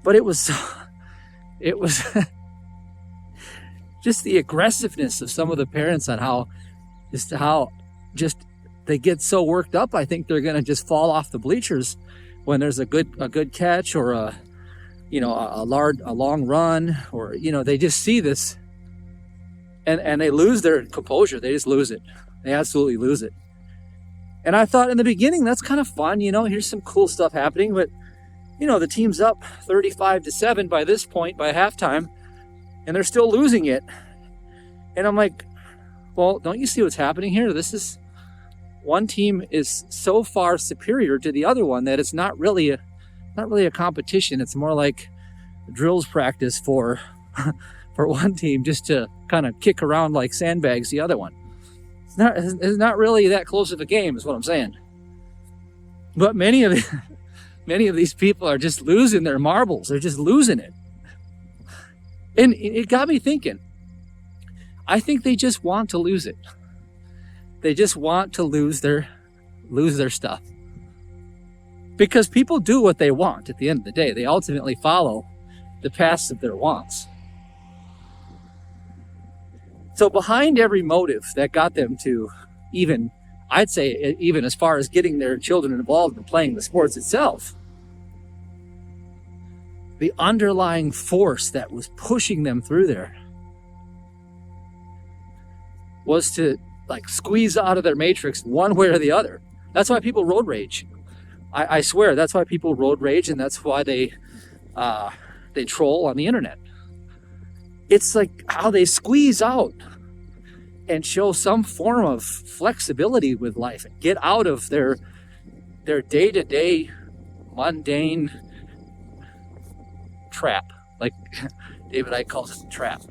Speaker 1: But it was just the aggressiveness of some of the parents on how they get so worked up. I think they're going to just fall off the bleachers when there's a good catch or a long run, or they just see this and they lose their composure. They just lose it. They absolutely lose it. And I thought in the beginning, that's kind of fun. Here's some cool stuff happening, but the team's up 35-7 by this point, by halftime, and they're still losing it. And I'm like, well, don't you see what's happening here? One team is so far superior to the other one that it's not really a competition. It's more like drills practice for one team, just to kind of kick around like sandbags the other one. It's not really that close of a game, is what I'm saying. But many of these people are just losing their marbles. They're just losing it. And it got me thinking. I think they just want to lose it. They just want to lose their stuff. Because people do what they want at the end of the day. They ultimately follow the paths of their wants. So behind every motive that got them to even as far as getting their children involved in playing the sports itself, the underlying force that was pushing them through there was to squeeze out of their matrix one way or the other. That's why people road rage. I swear, that's why people road rage, and that's why they troll on the internet. It's like how they squeeze out and show some form of flexibility with life and get out of their their day-to-day mundane trap, like David Icke calls it, trap.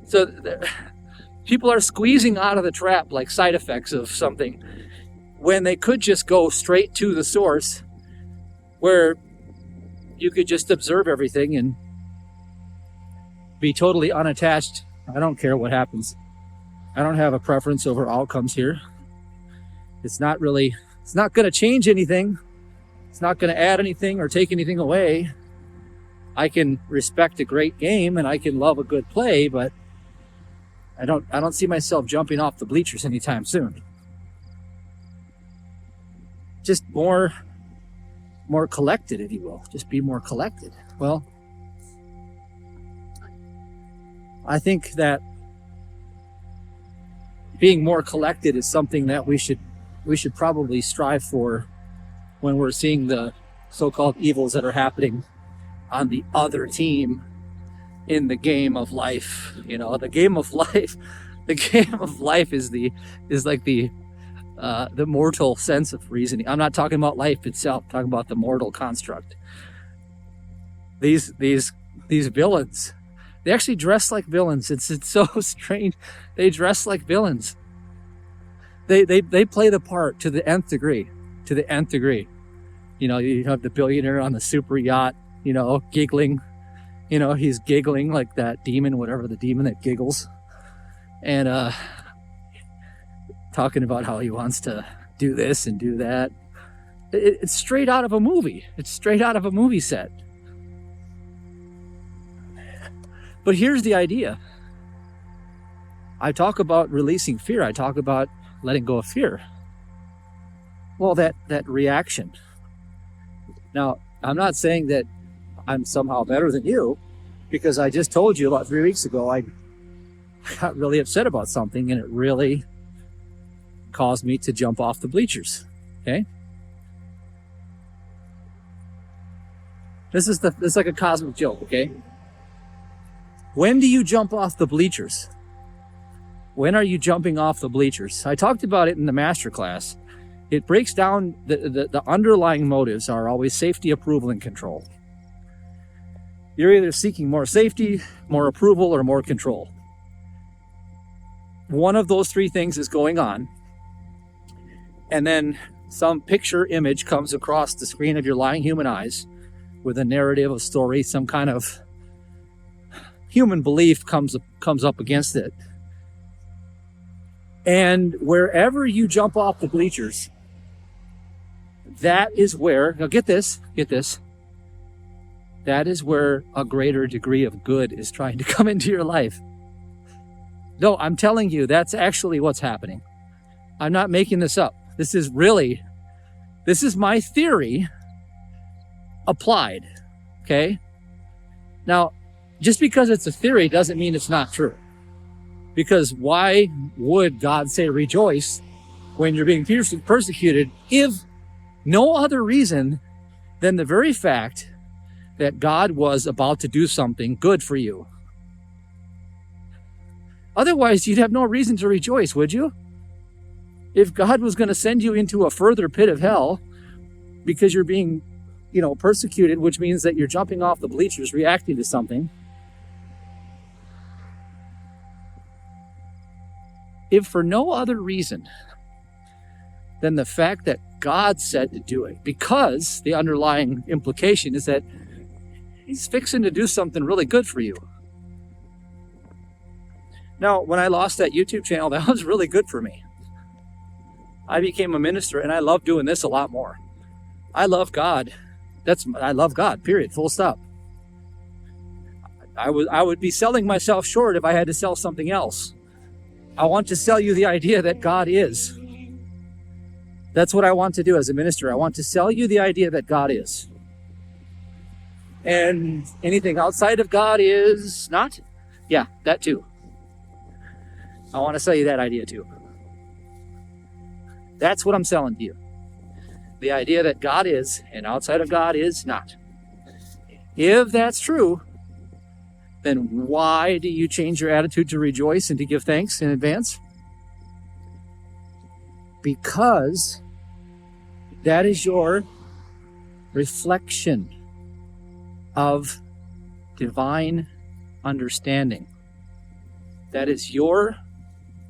Speaker 1: So people are squeezing out of the trap like side effects of something when they could just go straight to the source where you could just observe everything and be totally unattached. I don't care what happens. I don't have a preference over outcomes here. It's not going to change anything. It's not going to add anything or take anything away. I can respect a great game and I can love a good play, but I don't see myself jumping off the bleachers anytime soon. Just more collected, if you will. Just be more collected. Well, I think that being more collected is something that we should probably strive for when we're seeing the so-called evils that are happening on the other team in the game of life. You know, the game of life is like the mortal sense of reasoning. I'm not talking about life itself, I'm talking about the mortal construct. These villains, they actually dress like villains. It's so strange. They dress like villains. They play the part to the nth degree. You know, you have the billionaire on the super yacht, you know, giggling. You know, he's giggling like that demon, whatever the demon that giggles. And talking about how he wants to do this and do that. It's straight out of a movie. It's straight out of a movie set. But here's the idea. I talk about releasing fear. I talk about letting go of fear. Well, that reaction. Now, I'm not saying that I'm somehow better than you, because I just told you about 3 weeks ago I got really upset about something and it really caused me to jump off the bleachers. Okay? This is like a cosmic joke, okay? When do you jump off the bleachers? When are you jumping off the bleachers? I talked about it in the masterclass. It breaks down the underlying motives are always safety, approval, and control. You're either seeking more safety, more approval, or more control. One of those three things is going on. And then some picture image comes across the screen of your lying human eyes with a narrative, a story, some kind of human belief comes up against it. And wherever you jump off the bleachers, that is where, now get this, that is where a greater degree of good is trying to come into your life. No, I'm telling you, that's actually what's happening. I'm not making this up. This is my theory applied, okay? Now, just because it's a theory doesn't mean it's not true. Because why would God say rejoice when you're being persecuted if no other reason than the very fact that God was about to do something good for you? Otherwise, you'd have no reason to rejoice, would you? If God was going to send you into a further pit of hell because you're being, persecuted, which means that you're jumping off the bleachers, reacting to something. If for no other reason than the fact that God said to do it, because the underlying implication is that he's fixing to do something really good for you. Now, when I lost that YouTube channel, that was really good for me. I became a minister and I love doing this a lot more. I love God. I love God, period, full stop. I would be selling myself short if I had to sell something else. I want to sell you the idea that God is. That's what I want to do as a minister. I want to sell you the idea that God is. And anything outside of God is not? Yeah, that too. I want to sell you that idea too. That's what I'm selling to you. The idea that God is and outside of God is not. If that's true, then why do you change your attitude to rejoice and to give thanks in advance? Because That is your reflection of divine understanding. That is your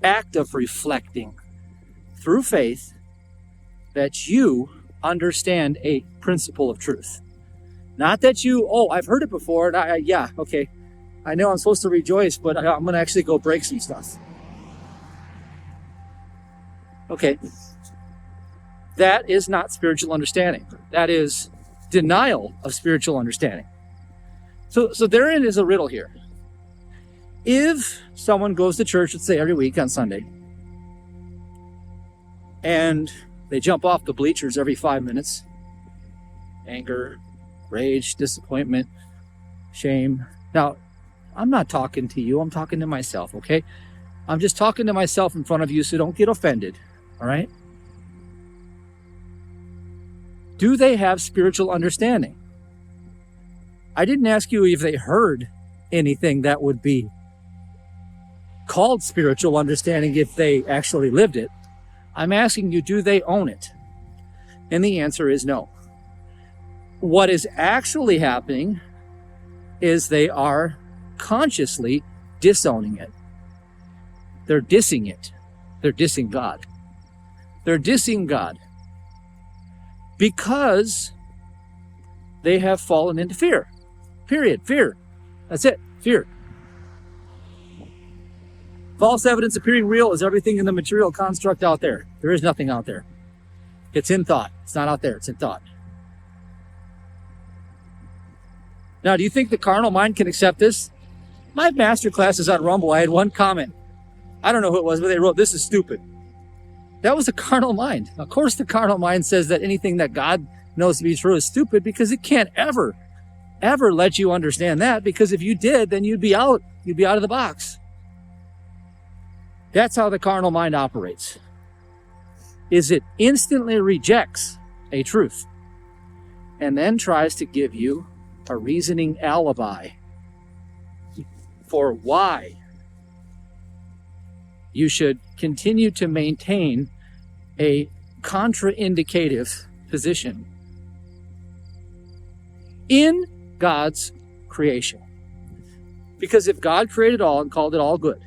Speaker 1: act of reflecting through faith that you understand a principle of truth. Not that you, I've heard it before, and yeah, okay, I know I'm supposed to rejoice, but I'm going to actually go break some stuff. Okay. That is not spiritual understanding. That is denial of spiritual understanding. So therein is a riddle here. If someone goes to church, let's say every week on Sunday, and they jump off the bleachers every 5 minutes, anger, rage, disappointment, shame. Now, I'm not talking to you, I'm talking to myself, okay? I'm just talking to myself in front of you, so don't get offended, all right? Do they have spiritual understanding? I didn't ask you if they heard anything that would be called spiritual understanding if they actually lived it. I'm asking you, do they own it? And the answer is no. What is actually happening is they are consciously disowning it. They're dissing it. They're dissing God. They're dissing God because they have fallen into fear. Period. Fear. That's it. Fear. False evidence appearing real is everything in the material construct out there. There is nothing out there. It's in thought. It's not out there. It's in thought. Now, do you think the carnal mind can accept this? My master classes on Rumble, I had one comment. I don't know who it was, but they wrote, "This is stupid." That was the carnal mind. Of course, the carnal mind says that anything that God knows to be true is stupid because it can't ever let you understand that, because if you did, then you'd be out of the box. That's how the carnal mind operates. It instantly rejects a truth and then tries to give you a reasoning alibi for why you should continue to maintain a contraindicative position in God's creation. Because if God created all and called it all good,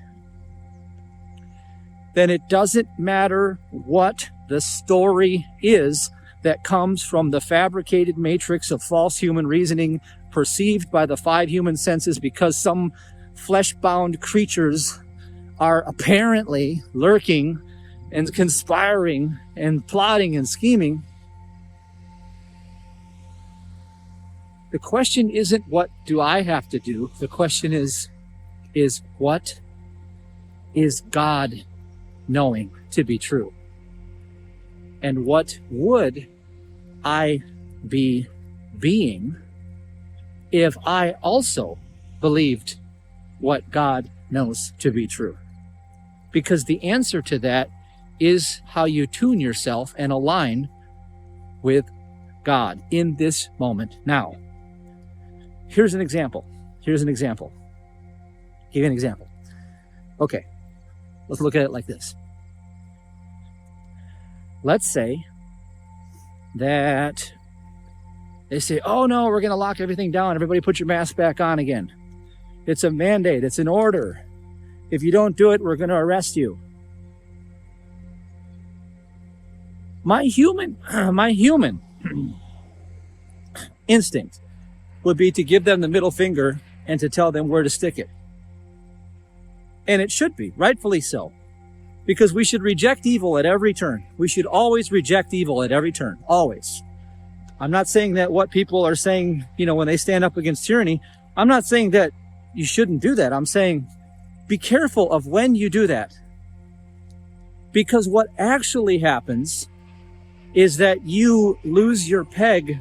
Speaker 1: then it doesn't matter what the story is that comes from the fabricated matrix of false human reasoning perceived by the 5 human senses, because some flesh-bound creatures are apparently lurking and conspiring and plotting and scheming. The question isn't what do I have to do? The question is what is God knowing to be true? And what would I be being if I also believed what God knows to be true? Because the answer to that is how you tune yourself and align with God in this moment now. Here's an example. Give you an example. Okay, let's look at it like this. Let's say that they say, "Oh no, we're going to lock everything down. Everybody put your mask back on again. It's a mandate. It's an order. If you don't do it, we're going to arrest you." My human instinct would be to give them the middle finger and to tell them where to stick it. And it should be, rightfully so. Because we should reject evil at every turn. We should always reject evil at every turn. Always. I'm not saying that what people are saying, when they stand up against tyranny, I'm not saying that you shouldn't do that. I'm saying be careful of when you do that. Because what actually happens is that you lose your peg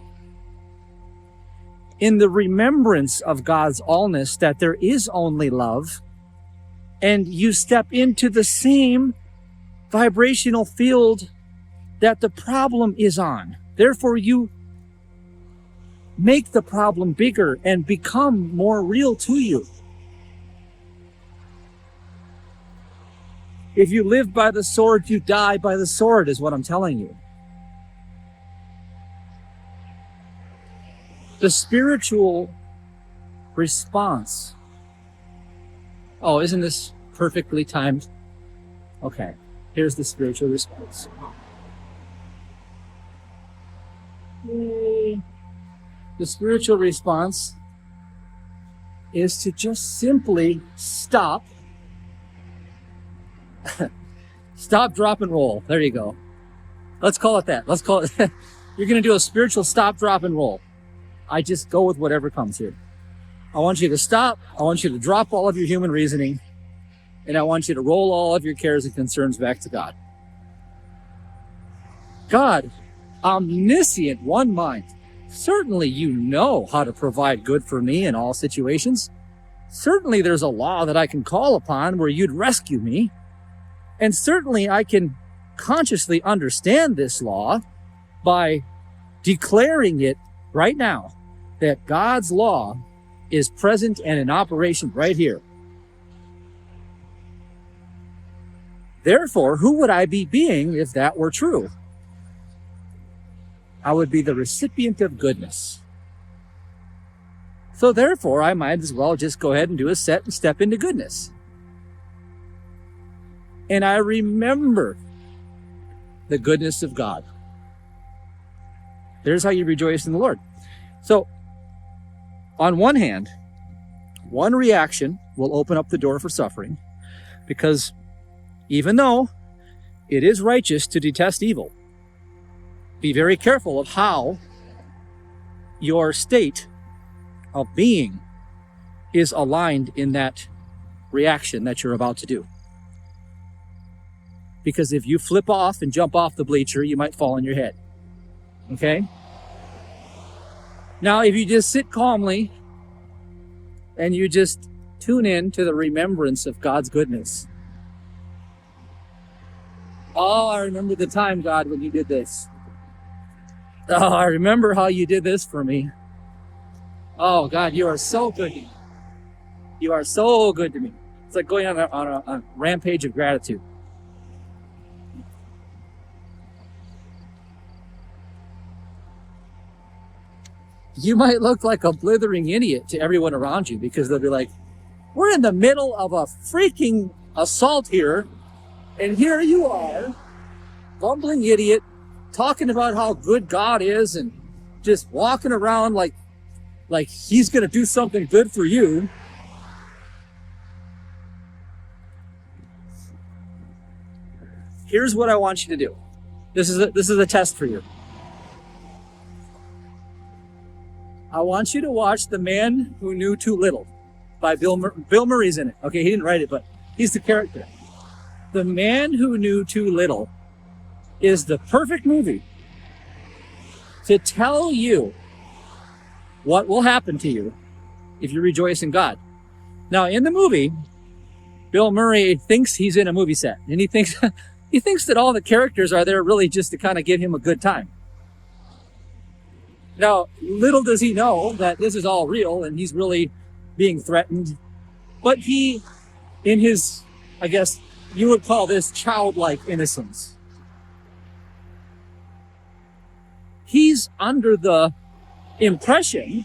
Speaker 1: in the remembrance of God's allness, that there is only love, and you step into the same vibrational field that the problem is on. Therefore, you make the problem bigger and become more real to you. If you live by the sword, you die by the sword, is what I'm telling you. The spiritual response. Oh, isn't this perfectly timed? Okay, here's the spiritual response. Yay. The spiritual response is to just simply stop. Stop, drop, and roll. There you go. Let's call it that. Let's call it. You're going to do a spiritual stop, drop, and roll. I just go with whatever comes here. I want you to stop. I want you to drop all of your human reasoning. And I want you to roll all of your cares and concerns back to God. God, omniscient, one mind. Certainly you know how to provide good for me in all situations. Certainly there's a law that I can call upon where you'd rescue me. And certainly I can consciously understand this law by declaring it right now that God's law is present and in operation right here. Therefore, who would I be being if that were true? I would be the recipient of goodness. So therefore, I might as well just go ahead and do a set and step into goodness. And I remember the goodness of God. There's how you rejoice in the Lord. So, on one hand, one reaction will open up the door for suffering, because even though it is righteous to detest evil, be very careful of how your state of being is aligned in that reaction that you're about to do. Because if you flip off and jump off the bleacher, you might fall on your head. Okay? Now, if you just sit calmly and you just tune in to the remembrance of God's goodness. Oh, I remember the time, God, when you did this. Oh, I remember how you did this for me. Oh, God, you are so good to me. You are so good to me. It's like going on a rampage of gratitude. You might look like a blithering idiot to everyone around you, because they'll be like, we're in the middle of a freaking assault here, and here you are, bumbling idiot, talking about how good God is and just walking around like he's going to do something good for you. Here's what I want you to do. This is a test for you. I want you to watch The Man Who Knew Too Little by Bill Murray's in it. Okay, he didn't write it, but he's the character. The Man Who Knew Too Little is the perfect movie to tell you what will happen to you if you rejoice in God. Now, in the movie, Bill Murray thinks he's in a movie set, and he thinks that all the characters are there really just to kind of give him a good time. Now, little does he know that this is all real and he's really being threatened. But he, in his, I guess you would call this childlike innocence, he's under the impression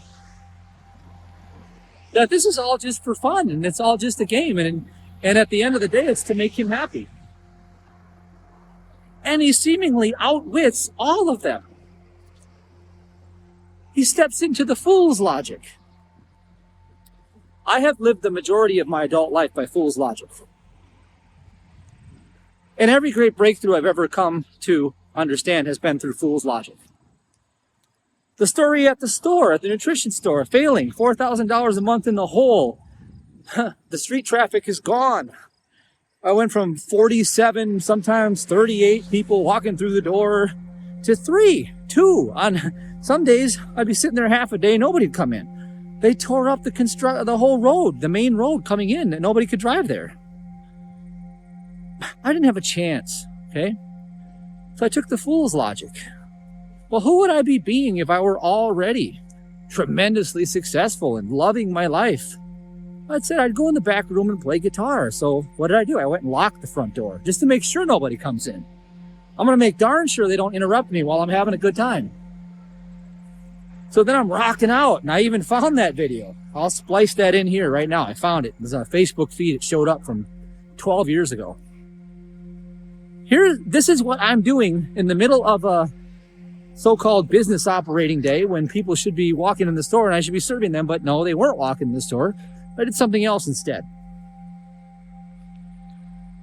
Speaker 1: that this is all just for fun and it's all just a game, and at the end of the day it's to make him happy. And he seemingly outwits all of them. He steps into the fool's logic. I have lived the majority of my adult life by fool's logic. And every great breakthrough I've ever come to understand has been through fool's logic. The story at the store, at the nutrition store, failing, $4,000 a month in the hole. The street traffic is gone. I went from 47, sometimes 38 people walking through the door to 2 on some days. I'd be sitting there half a day, nobody'd come in. They tore up the whole road, the main road coming in, and nobody could drive there. I didn't have a chance, okay? So I took the fool's logic. Well, who would I be being if I were already tremendously successful and loving my life? I said I'd go in the back room and play guitar. So what did I do? I went and locked the front door just to make sure nobody comes in. I'm going to make darn sure they don't interrupt me while I'm having a good time. So then I'm rocking out, and I even found that video. I'll splice that in here right now. I found it. It was on a Facebook feed. It showed up from 12 years ago. This is what I'm doing in the middle of a so-called business operating day when people should be walking in the store and I should be serving them, but no, they weren't walking in the store. I did something else instead.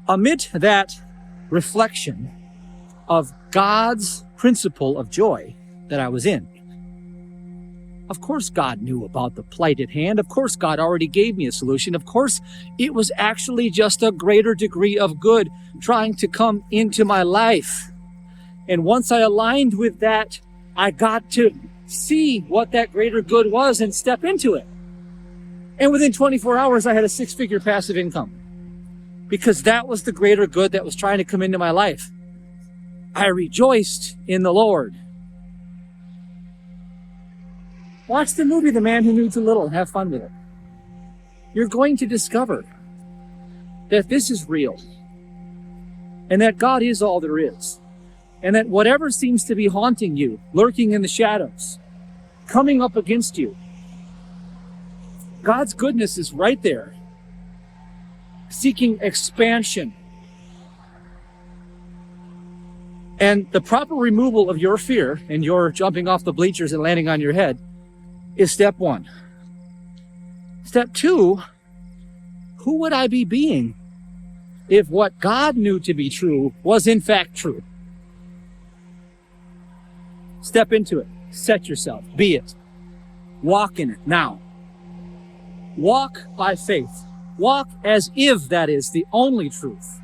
Speaker 1: Amid that reflection of God's principle of joy that I was in, of course God knew about the plight at hand. Of course God already gave me a solution. Of course it was actually just a greater degree of good trying to come into my life. And once I aligned with that, I got to see what that greater good was and step into it. And within 24 hours, I had a 6-figure passive income because that was the greater good that was trying to come into my life. I rejoiced in the Lord. Watch the movie, The Man Who Knew Too Little, and have fun with it. You're going to discover that this is real and that God is all there is. And that whatever seems to be haunting you, lurking in the shadows, coming up against you, God's goodness is right there, seeking expansion. And the proper removal of your fear and your jumping off the bleachers and landing on your head is step 1. Step 2, who would I be being if what God knew to be true was in fact true? Step into it. Set yourself. Be it. Walk in it now. Walk by faith. Walk as if that is the only truth.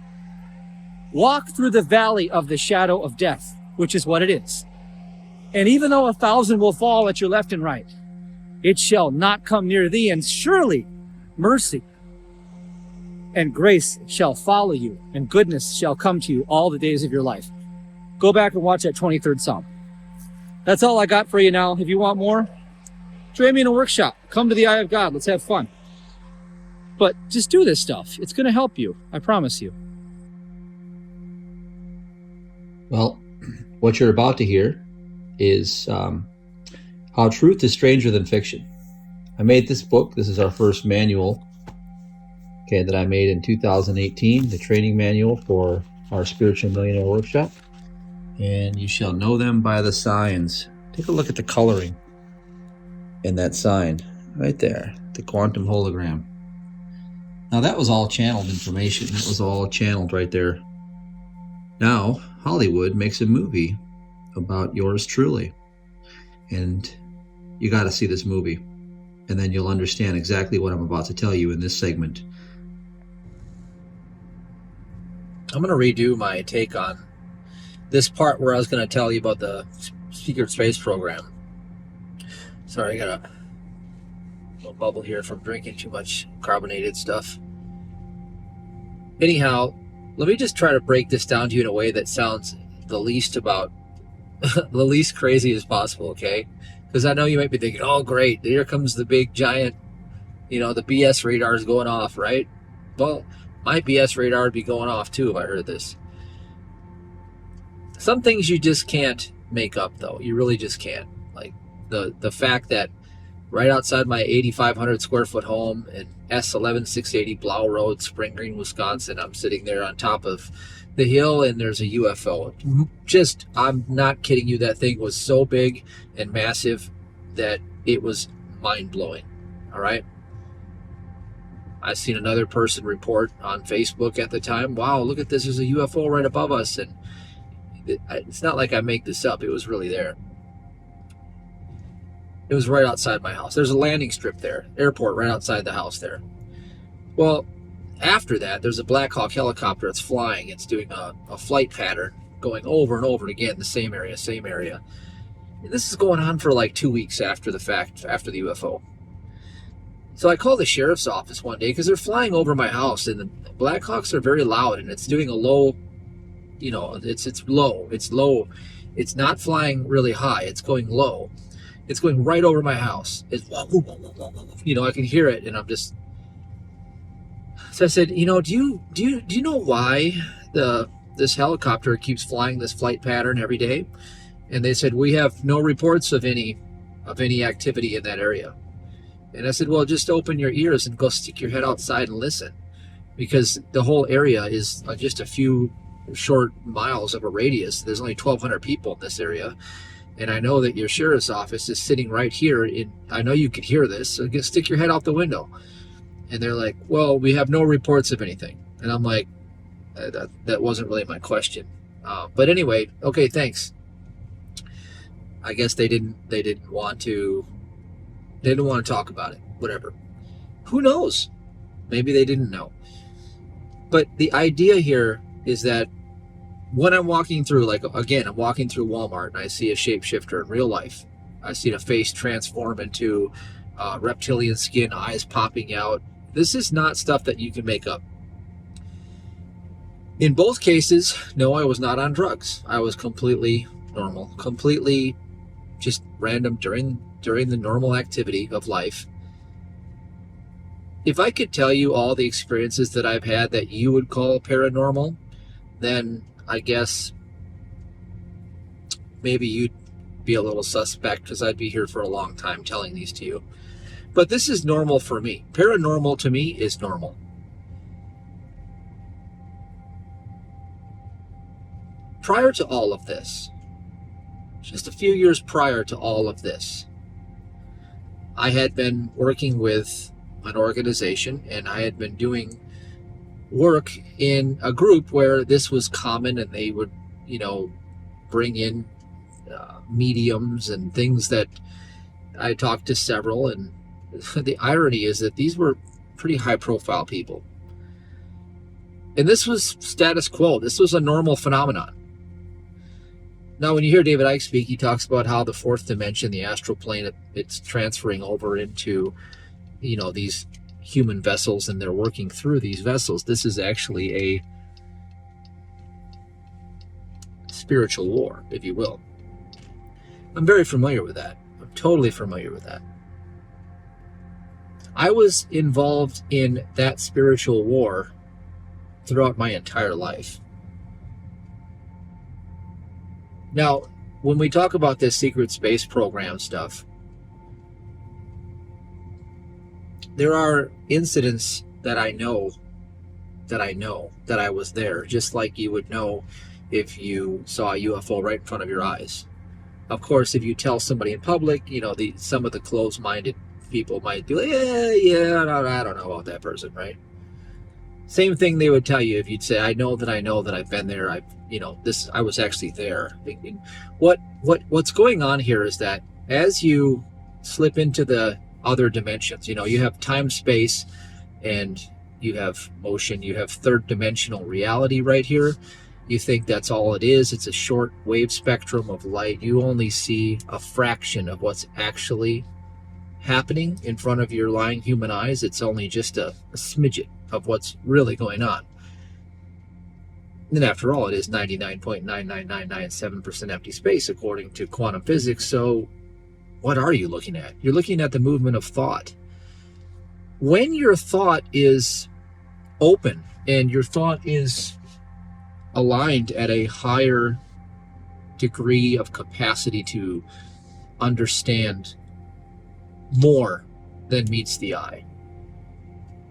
Speaker 1: Walk through the valley of the shadow of death, which is what it is. And even though 1,000 will fall at your left and right, it shall not come near thee, and surely mercy and grace shall follow you, and goodness shall come to you all the days of your life. Go back and watch that 23rd Psalm. That's all I got for you now. If you want more, join me in a workshop. Come to the Eye of God. Let's have fun. But just do this stuff. It's going to help you. I promise you.
Speaker 3: Well, what you're about to hear is how truth is stranger than fiction. I made this book. This is our first manual, that I made in 2018, the training manual for our Spiritual Millionaire Workshop. And you shall know them by the signs. Take a look at the coloring in that sign right there, the quantum hologram. Now that was all channeled information. That was all channeled right there. Now Hollywood makes a movie about yours truly. And you got to see this movie. And then you'll understand exactly what I'm about to tell you in this segment. I'm going to redo my take on this part where I was going to tell you about the secret space program. Sorry, I got a little bubble here from drinking too much carbonated stuff. Anyhow, let me just try to break this down to you in a way that sounds the least crazy as possible, okay? Because I know you might be thinking, oh, great, here comes the big giant, the BS radar is going off, right? Well, my BS radar would be going off too if I heard this. Some things you just can't make up, though. You really just can't. Like the fact that right outside my 8,500 square foot home in S11680 Blau Road, Spring Green, Wisconsin, I'm sitting there on top of the hill and there's a UFO. Just, I'm not kidding you. That thing was so big and massive that it was mind-blowing. All right. I seen another person report on Facebook at the time, wow, look at this, there's a UFO right above us. And it's not like I make this up. It was really there. It was right outside my house. There's a landing strip there, airport right outside the house there. Well, after that, there's a Black Hawk helicopter that's flying. It's doing a flight pattern going over and over again, the same area. And this is going on for like 2 weeks after the fact, after the UFO. So I called the sheriff's office one day because they're flying over my house, and the Black Hawks are very loud, and it's doing a low, it's low. It's not flying really high. It's going low. It's going right over my house. It's, I can hear it, and I'm just. So I said, do you know why this helicopter keeps flying this flight pattern every day? And they said, we have no reports of any
Speaker 1: of any activity in that area. And I said, well, just open your ears and go stick your head outside and listen, because the whole area is just a few short miles of a radius. There's only 1,200 people in this area. And I know that your sheriff's office is sitting right here. I know you could hear this, so stick your head out the window. And they're like, well, we have no reports of anything. And I'm like, that wasn't really my question. But anyway, okay, thanks. I guess they didn't want to talk about it. Whatever. Who knows? Maybe they didn't know. But the idea here is that when I'm walking through, I'm walking through Walmart and I see a shapeshifter in real life. I see a face transform into reptilian skin, eyes popping out. This is not stuff that you can make up. In both cases, no, I was not on drugs. I was completely normal, completely just random during the normal activity of life. If I could tell you all the experiences that I've had that you would call paranormal, then I guess maybe you'd be a little suspect, because I'd be here for a long time telling these to you. But this is normal for me. Paranormal to me is normal. Prior to all of this, just a few years prior to all of this, I had been working with an organization, and I had been doing work in a group where this was common, and they would, bring in mediums and things that I talked to several. And the irony is that these were pretty high profile people. And this was status quo. This was a normal phenomenon. Now, when you hear David Icke speak, he talks about how the fourth dimension, the astral plane, it's transferring over into, these human vessels, and they're working through these vessels. This is actually a spiritual war, if you will. I'm very familiar with that. I'm totally familiar with that. I was involved in that spiritual war throughout my entire life. Now, when we talk about this secret space program stuff, there are incidents that I know that I was there, just like you would know if you saw a UFO right in front of your eyes. Of course, if you tell somebody in public, some of the closed-minded people might be like, I don't know about that person, right? Same thing they would tell you if you'd say, I know that I've been there. I was actually there. What's going on here is that as you slip into the other dimensions, you have time, space, and you have motion. You have third dimensional reality right here. You think that's all it is. It's a short wave spectrum of light. You only see a fraction of what's actually happening in front of your lying human eyes. It's only just a smidget of what's really going on. And after all, it is 99.99997% empty space according to quantum physics. So what are you looking at? You're looking at the movement of thought. When your thought is open and your thought is aligned at a higher degree of capacity to understand more than meets the eye,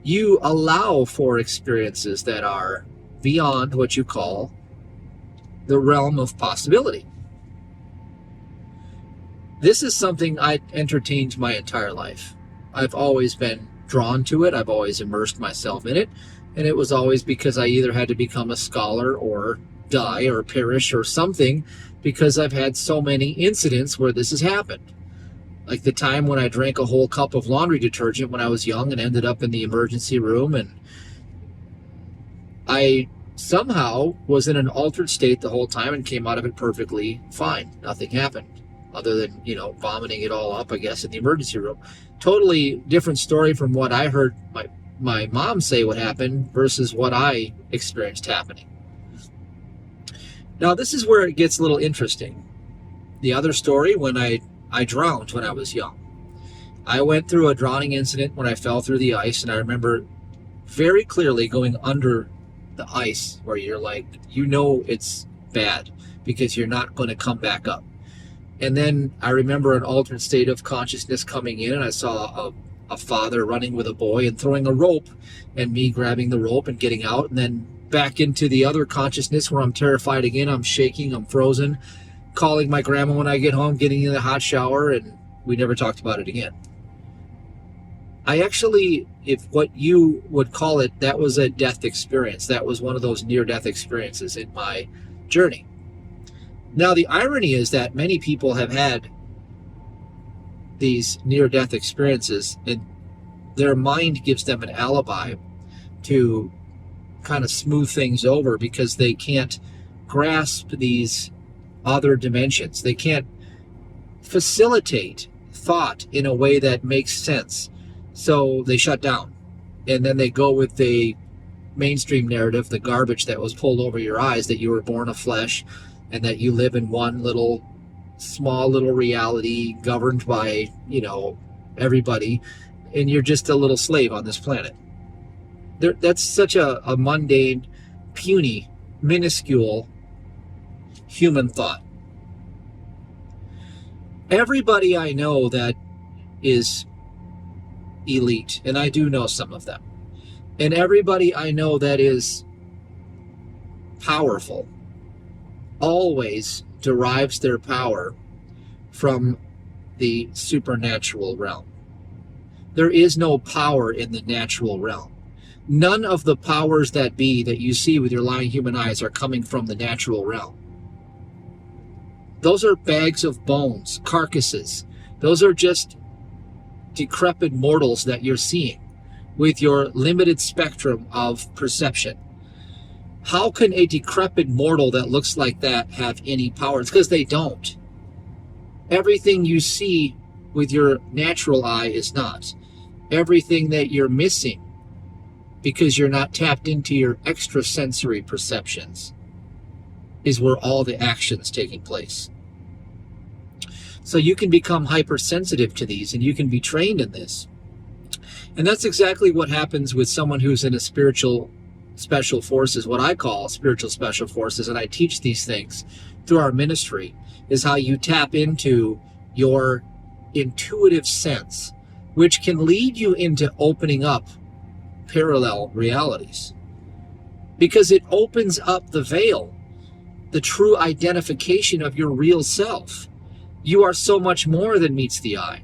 Speaker 1: you allow for experiences that are beyond what you call the realm of possibility. This is something I entertained my entire life. I've always been drawn to it. I've always immersed myself in it. And it was always because I either had to become a scholar or die or perish or something, because I've had so many incidents where this has happened. Like the time when I drank a whole cup of laundry detergent when I was young and ended up in the emergency room, and I somehow was in an altered state the whole time and came out of it perfectly fine. Nothing happened other than, vomiting it all up, I guess, in the emergency room. Totally different story from what I heard my mom say what happened versus what I experienced happening. Now, this is where it gets a little interesting. The other story, when I drowned when I was young. I went through a drowning incident when I fell through the ice, and I remember very clearly going under the ice where you're like, it's bad because you're not going to come back up. And then I remember an altered state of consciousness coming in, and I saw a father running with a boy and throwing a rope, and me grabbing the rope and getting out, and then back into the other consciousness where I'm terrified again. I'm shaking, I'm frozen, calling my grandma when I get home, getting in the hot shower, and we never talked about it again. I actually, if what you would call it, that was a death experience. That was one of those near-death experiences in my journey. Now, the irony is that many people have had these near-death experiences, and their mind gives them an alibi to kind of smooth things over because they can't grasp these other dimensions. They can't facilitate thought in a way that makes sense. So they shut down, and then they go with the mainstream narrative, the garbage that was pulled over your eyes, that you were born of flesh and that you live in one little small little reality governed by, everybody, and you're just a little slave on this planet. That's such a mundane, puny, minuscule human thought. Everybody I know that is elite, and I do know some of them, and everybody I know that is powerful always derives their power from the supernatural realm. There is no power in the natural realm. None of the powers that be that you see with your lying human eyes are coming from the natural realm. Those are bags of bones, carcasses. Those are just decrepit mortals that you're seeing with your limited spectrum of perception. How can a decrepit mortal that looks like that have any power? It's because they don't. Everything you see with your natural eye is not. Everything that you're missing because you're not tapped into your extrasensory perceptions is where all the action's taking place. So you can become hypersensitive to these, and you can be trained in this. And that's exactly what happens with someone who's in a spiritual special forces, what I call spiritual special forces, and I teach these things through our ministry, is how you tap into your intuitive sense, which can lead you into opening up parallel realities. Because it opens up the veil, the true identification of your real self. You are so much more than meets the eye.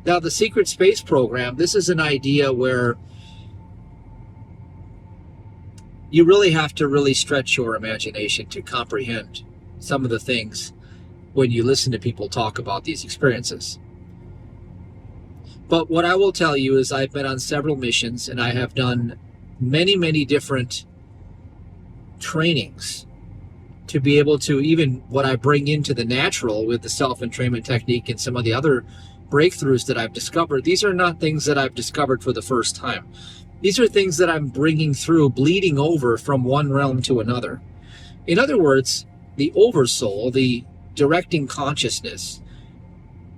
Speaker 1: Now, the Secret Space Program, this is an idea where you really have to really stretch your imagination to comprehend some of the things when you listen to people talk about these experiences. But what I will tell you is I've been on several missions, and I have done many, many different trainings to be able to, even what I bring into the natural with the self-entrainment technique and some of the other breakthroughs that I've discovered, these are not things that I've discovered for the first time. These are things that I'm bringing through, bleeding over from one realm to another. In other words, the oversoul, the directing consciousness,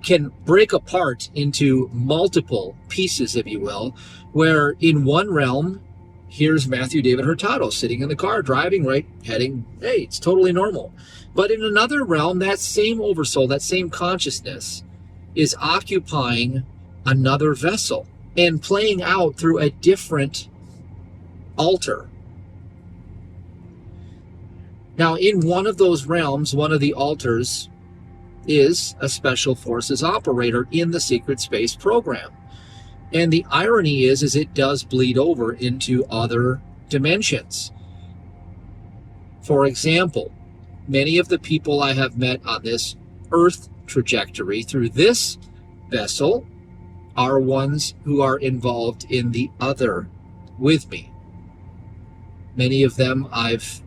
Speaker 1: can break apart into multiple pieces, if you will, where in one realm, here's Matthew David Hurtado sitting in the car, driving, right, heading, hey, it's totally normal. But in another realm, that same oversoul, that same consciousness is occupying another vessel and playing out through a different altar. Now, in one of those realms, one of the altars is a special forces operator in the Secret Space Program. And the irony is it does bleed over into other dimensions. For example, many of the people I have met on this Earth trajectory through this vessel are ones who are involved in the other with me. Many of them I've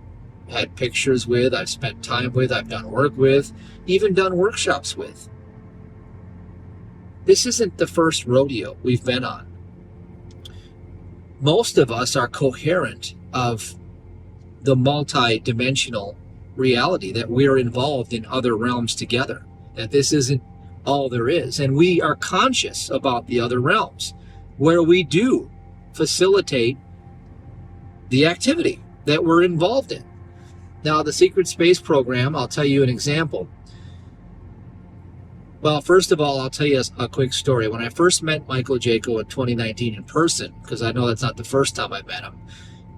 Speaker 1: had pictures with, I've spent time with, I've done work with, even done workshops with. This isn't the first rodeo we've been on. Most of us are coherent of the multi-dimensional reality that we're involved in other realms together, that this isn't all there is. And we are conscious about the other realms where we do facilitate the activity that we're involved in. Now, the Secret Space Program, I'll tell you an example. Well, first of all, I'll tell you a quick story. When I first met Michael Jaco in 2019 in person, because I know that's not the first time I met him,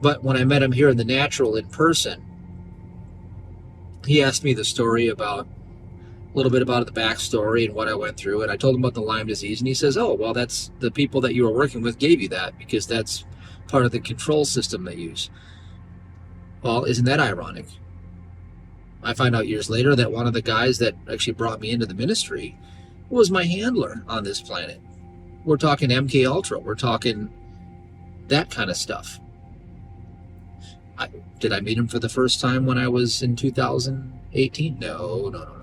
Speaker 1: but when I met him here in the natural in person, he asked me the story about a little bit about the backstory and what I went through, and I told him about the Lyme disease, and he says, "Oh, well, that's the people that you were working with gave you that because that's part of the control system they use." Well, isn't that ironic? I find out years later that one of the guys that actually brought me into the ministry was my handler on this planet. We're talking MK Ultra. We're talking that kind of stuff. Did I meet him for the first time when I was in 2018? No.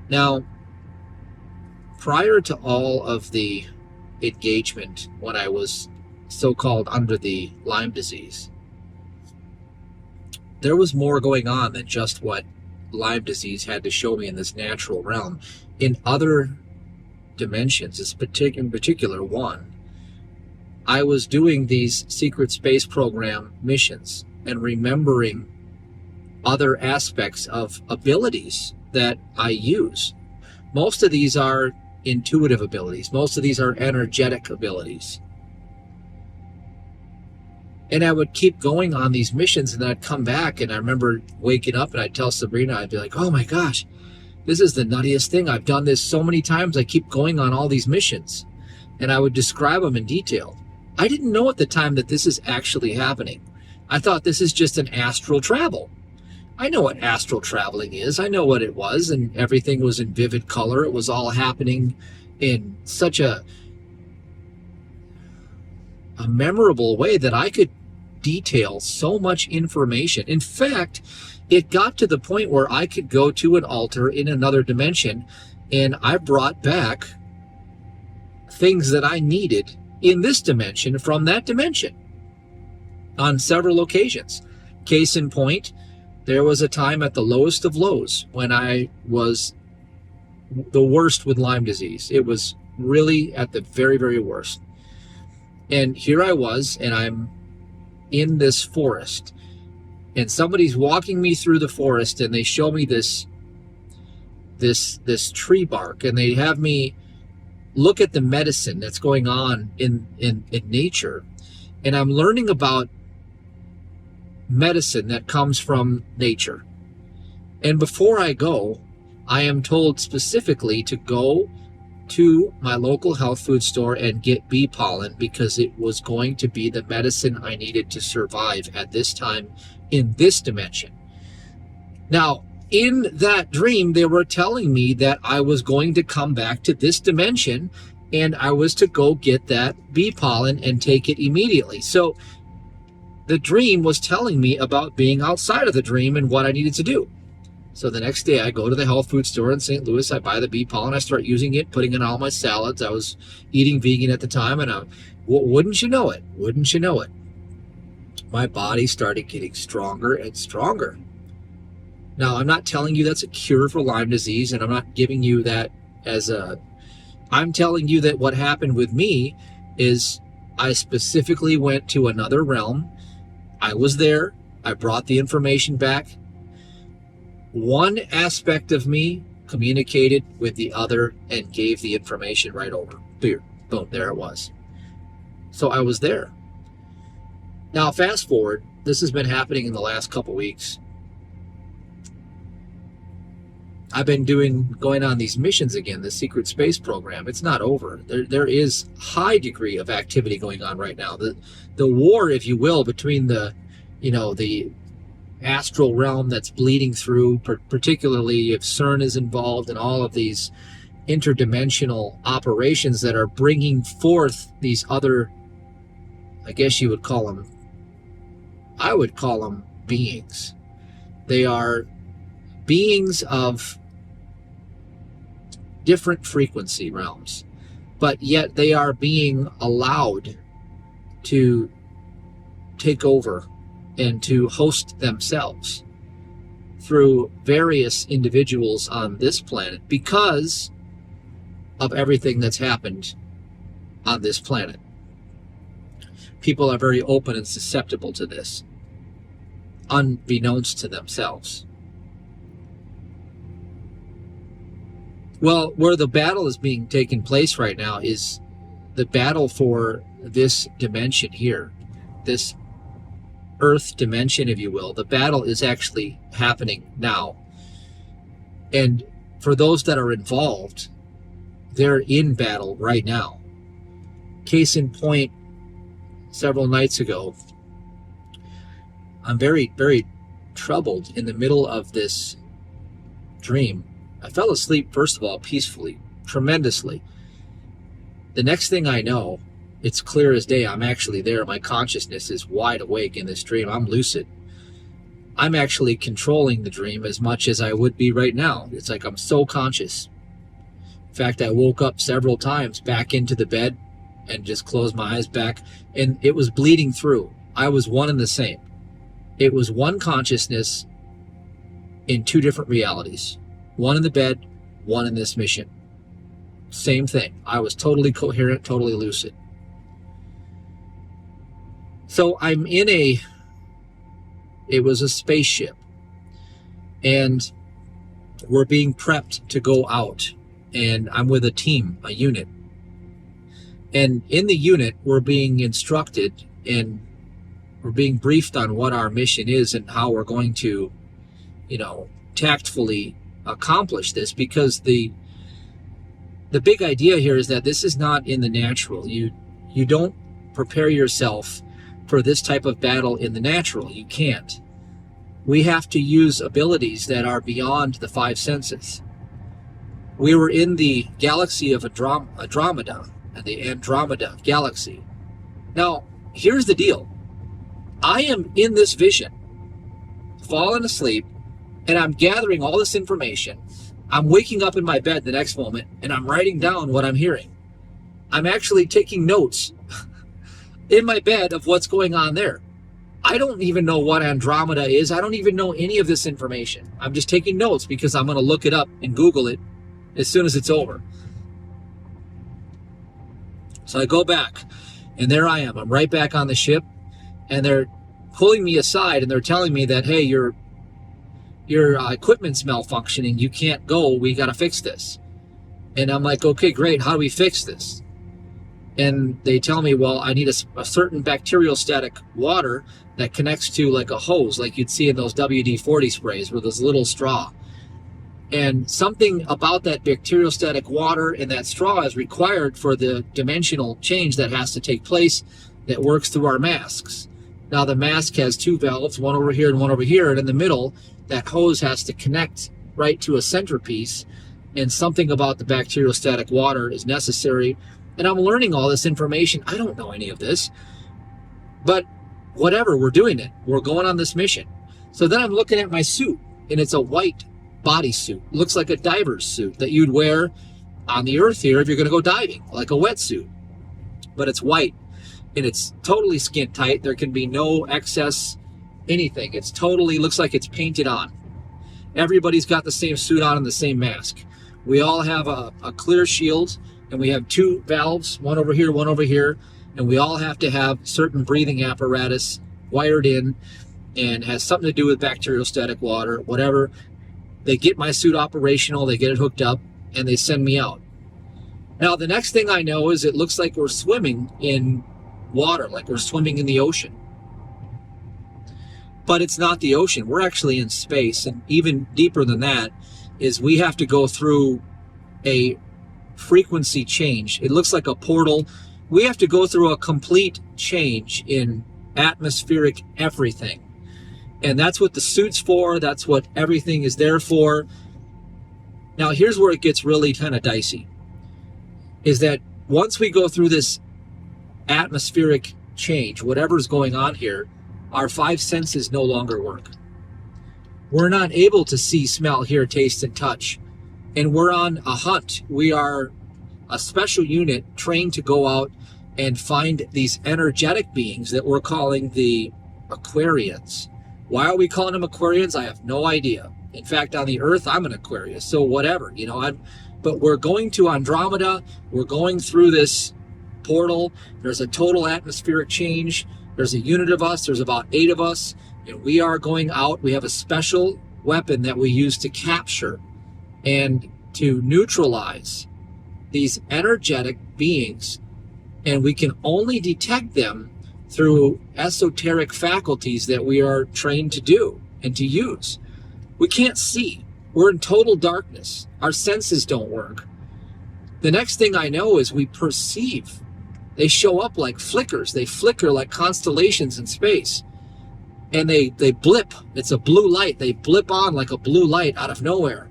Speaker 1: Now, prior to all of the engagement when I was so-called under the Lyme disease, there was more going on than just what Lyme disease had to show me in this natural realm. In other dimensions, in particular one, I was doing these secret space program missions and remembering other aspects of abilities that I use. Most of these are intuitive abilities. Most of these are energetic abilities. And I would keep going on these missions, and then I'd come back, and I remember waking up, and I'd tell Sabrina, I'd be like, "Oh my gosh, this is the nuttiest thing. I've done this so many times. I keep going on all these missions." And I would describe them in detail. I didn't know at the time that this is actually happening. I thought this is just an astral travel. I know what astral traveling is. I know what it was, and everything was in vivid color. It was all happening in such a memorable way that I could detail so much information. In fact, it got to the point where I could go to an altar in another dimension, and I brought back things that I needed in this dimension from that dimension on several occasions. Case in point, there was a time at the lowest of lows when I was the worst with Lyme disease. It was really at the very, very worst. And here I was, and I'm in this forest, and somebody's walking me through the forest, and they show me this tree bark, and they have me look at the medicine that's going on in nature. And I'm learning about medicine that comes from nature. And before I go, I am told specifically to go to my local health food store and get bee pollen because it was going to be the medicine I needed to survive at this time in this dimension. Now, in that dream, they were telling me that I was going to come back to this dimension and I was to go get that bee pollen and take it immediately. So the dream was telling me about being outside of the dream and what I needed to do. So the next day I go to the health food store in St. Louis, I buy the bee pollen, I start using it, putting it in all my salads. I was eating vegan at the time, and wouldn't you know it, my body started getting stronger and stronger. Now, I'm not telling you that's a cure for Lyme disease, and I'm not giving you that I'm telling you that what happened with me is I specifically went to another realm. I was there, I brought the information back. One aspect of me communicated with the other and gave the information right over. Boom, there it was. So I was there. Now, fast forward, this has been happening in the last couple weeks. I've been going on these missions again, the secret space program. It's not over. There is high degree of activity going on right now. The war, if you will, between the astral realm that's bleeding through, particularly if CERN is involved in all of these interdimensional operations that are bringing forth these other, I guess you would call them, I would call them beings. They are beings of different frequency realms, but yet they are being allowed to take over and to host themselves through various individuals on this planet because of everything that's happened on this planet. People are very open and susceptible to this, unbeknownst to themselves. Well, where the battle is being taken place right now is the battle for this dimension here, this Earth dimension, if you will. The battle is actually happening now. And for those that are involved, they're in battle right now. Case in point, several nights ago, I'm very, very troubled in the middle of this dream. I fell asleep, first of all, peacefully, tremendously. The next thing I know, it's clear as day. I'm actually there. My consciousness is wide awake in this dream. I'm lucid. I'm actually controlling the dream as much as I would be right now. It's like I'm so conscious. In fact, I woke up several times back into the bed and just closed my eyes back, and it was bleeding through. I was one and the same. It was one consciousness in two different realities. One in the bed, one in this mission. Same thing. I was totally coherent, totally lucid. So I'm in it was a spaceship, and we're being prepped to go out, and I'm with a team, a unit. And in the unit, we're being instructed and we're being briefed on what our mission is and how we're going to, tactfully accomplish this, because the big idea here is that this is not in the natural. You don't prepare yourself for this type of battle in the natural. You can't. We have to use abilities that are beyond the five senses. We were in the galaxy of Andromeda, the Andromeda galaxy. Now, here's the deal. I am in this vision, falling asleep, and I'm gathering all this information. I'm waking up in my bed the next moment, and I'm writing down what I'm hearing. I'm actually taking notes in my bed of what's going on there. I don't even know what Andromeda is. I don't even know any of this information. I'm just taking notes because I'm going to look it up and Google it as soon as it's over. So I go back, and there I am. I'm right back on the ship, and they're pulling me aside, and they're telling me that, hey, your equipment's malfunctioning. You can't go. We got to fix this. And I'm like, okay, great. How do we fix this? And they tell me, well, I need a certain bacterial static water that connects to like a hose, like you'd see in those WD-40 sprays with this little straw. And something about that bacterial static water and that straw is required for the dimensional change that has to take place that works through our masks. Now the mask has two valves, one over here and one over here, and in the middle, that hose has to connect right to a centerpiece, and something about the bacterial static water is necessary. And I'm learning all this information. I don't know any of this, but whatever, we're doing it. We're going on this mission. So then I'm looking at my suit, and it's a white bodysuit. Looks like a diver's suit that you'd wear on the earth here if you're going to go diving, like a wetsuit. But it's white, and it's totally skin tight. There can be no excess anything. It's totally looks like it's painted on. Everybody's got the same suit on and the same mask. We all have a clear shield, and we have two valves, one over here, and we all have to have certain breathing apparatus wired in, and has something to do with bacterial static water, whatever. They get my suit operational, they get it hooked up, and they send me out. Now, the next thing I know is it looks like we're swimming in water, like we're swimming in the ocean. But it's not the ocean. We're actually in space, and even deeper than that is we have to go through a frequency change. It looks like a portal. We have to go through a complete change in atmospheric everything. And that's what the suit's for. That's what everything is there for. Now, here's where it gets really kind of dicey, is that once we go through this atmospheric change, whatever's going on here, our five senses no longer work. We're not able to see, smell, hear, taste, and touch. And we're on a hunt. We are a special unit trained to go out and find these energetic beings that we're calling the Aquarians. Why are we calling them Aquarians? I have no idea. In fact, on the Earth, I'm an Aquarius, so whatever, but we're going to Andromeda. We're going through this portal. There's a total atmospheric change. There's a unit of us. There's about 8 of us, and we are going out. We have a special weapon that we use to capture, and to neutralize these energetic beings, and we can only detect them through esoteric faculties that we are trained to do and to use. We can't see. We're in total darkness. Our senses don't work. The next thing I know is we perceive. They show up like flickers. They flicker like constellations in space. And they blip. It's a blue light. They blip on like a blue light out of nowhere.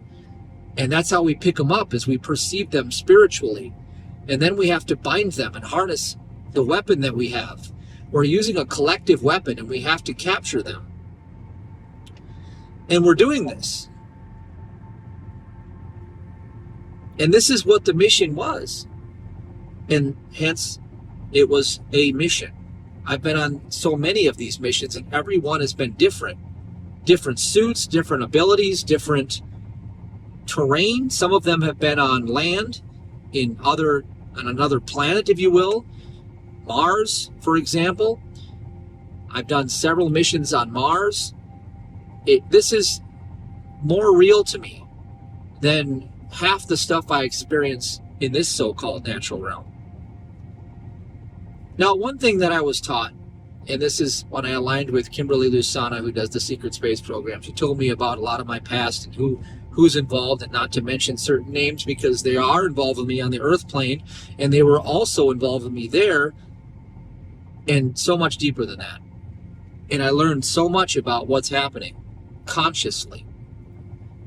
Speaker 1: And that's how we pick them up, is we perceive them spiritually. And then we have to bind them and harness the weapon that we have. We're using a collective weapon, and we have to capture them. And we're doing this. And this is what the mission was. And hence, it was a mission. I've been on so many of these missions, and every one has been different. Different suits, different abilities, different terrain. Some of them have been on land, on another planet, if you will. Mars, for example. I've done several missions on Mars. This is more real to me than half the stuff I experience in this so-called natural realm. Now, one thing that I was taught, and this is when I aligned with Kimberly Lusana, who does the Secret Space program. She told me about a lot of my past and who's involved, and not to mention certain names because they are involved with me on the earth plane, and they were also involved with me there, and so much deeper than that. And I learned so much about what's happening consciously,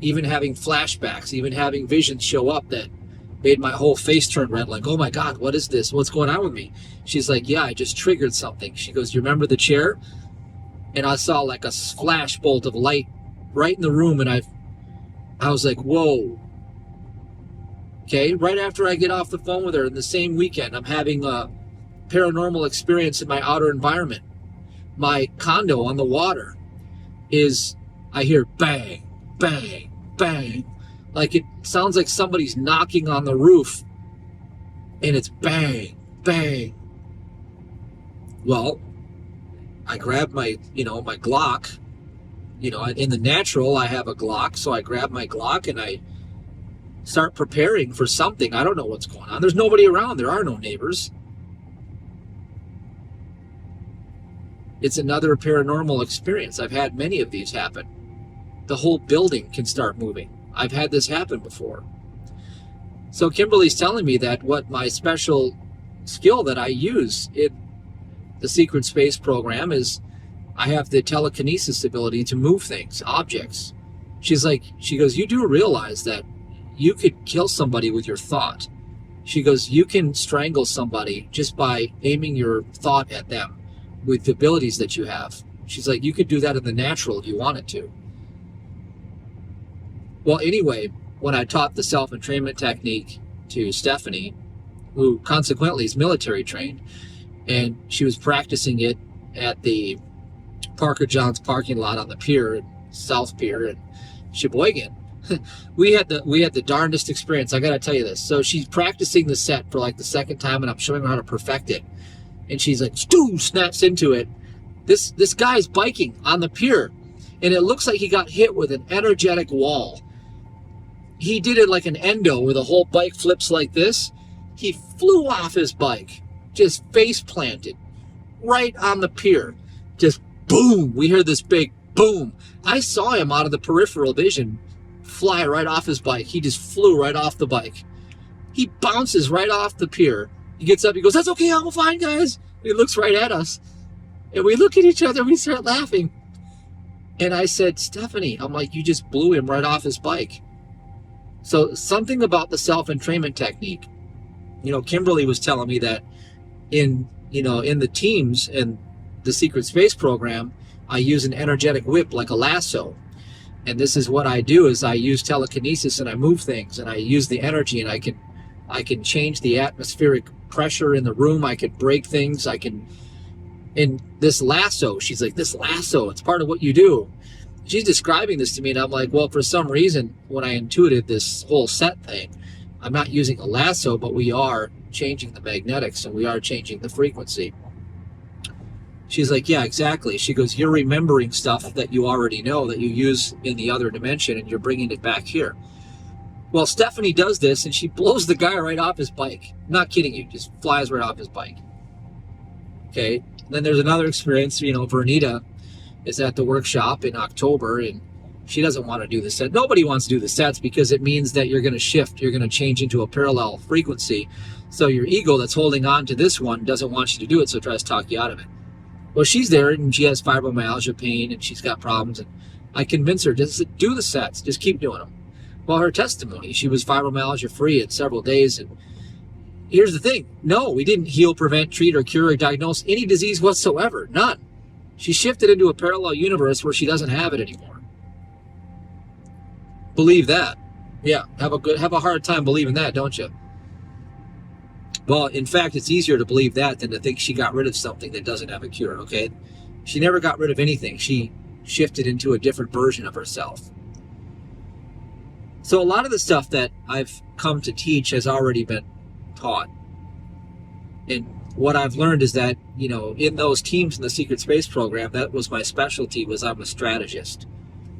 Speaker 1: even having flashbacks, even having visions show up that made my whole face turn red, like, oh my God, what is this? What's going on with me? She's like, yeah, I just triggered something. She goes, you remember the chair? And I saw like a flash bolt of light right in the room, and I was like, whoa. Okay, right after I get off the phone with her in the same weekend, I'm having a paranormal experience in my outer environment. My condo on the water I hear bang, bang, bang. Like it sounds like somebody's knocking on the roof, and it's bang, bang. Well, I grab my Glock. In the natural, I have a Glock, so I grab my Glock and I start preparing for something. I don't know what's going on. There's nobody around. There are no neighbors. It's another paranormal experience. I've had many of these happen. The whole building can start moving. I've had this happen before. So Kimberly's telling me that what my special skill that I use in the Secret Space program is I have the telekinesis ability to move things, objects. She goes, you do realize that you could kill somebody with your thought. She goes, you can strangle somebody just by aiming your thought at them with the abilities that you have. She's like, you could do that in the natural if you wanted to. Well, anyway, when I taught the self-entrainment technique to Stephanie, who consequently is military trained, and she was practicing it at the Parker Johns parking lot on the pier, South Pier in Sheboygan, we had the darndest experience. I got to tell you this. So she's practicing the set for like the second time, and I'm showing her how to perfect it. And she's like, snaps into it. This guy's biking on the pier, and it looks like he got hit with an energetic wall. He did it like an endo where the whole bike flips like this. He flew off his bike, just face planted right on the pier. Just boom. We heard this big boom. I saw him out of the peripheral vision fly right off his bike. He just flew right off the bike. He bounces right off the pier. He gets up, he goes, that's okay, I'm fine, guys. He looks right at us. And we look at each other, we start laughing. And I said, Stephanie, I'm like, you just blew him right off his bike. So something about the self-entrainment technique. Kimberly was telling me that in the teams and the Secret Space program, I use an energetic whip like a lasso. And this is what I do, is I use telekinesis and I move things and I use the energy, and I can change the atmospheric pressure in the room. I can break things. In this lasso, she's like, this lasso, it's part of what you do. She's describing this to me, and I'm like, well, for some reason, when I intuited this whole set thing, I'm not using a lasso, but we are changing the magnetics and we are changing the frequency. She's like, yeah, exactly. She goes, you're remembering stuff that you already know that you use in the other dimension, and you're bringing it back here. Well, Stephanie does this, and she blows the guy right off his bike. I'm not kidding you, just flies right off his bike. Okay, then there's another experience, Vernita is at the workshop in October, and she doesn't want to do the set. Nobody wants to do the sets because it means that you're going to shift, you're going to change into a parallel frequency. So your ego that's holding on to this one doesn't want you to do it, so it tries to talk you out of it. Well, she's there, and she has fibromyalgia pain, and she's got problems, and I convince her, just do the sets, just keep doing them. Well, her testimony, she was fibromyalgia free in several days, and here's the thing. No, we didn't heal, prevent, treat, or cure, or diagnose any disease whatsoever. None. She shifted into a parallel universe where she doesn't have it anymore. Believe that. Yeah, have a hard time believing that, don't you? Well, in fact, it's easier to believe that than to think she got rid of something that doesn't have a cure, okay? She never got rid of anything. She shifted into a different version of herself. So a lot of the stuff that I've come to teach has already been taught. And what I've learned is that, in those teams in the Secret Space program, that was my specialty, was I'm a strategist.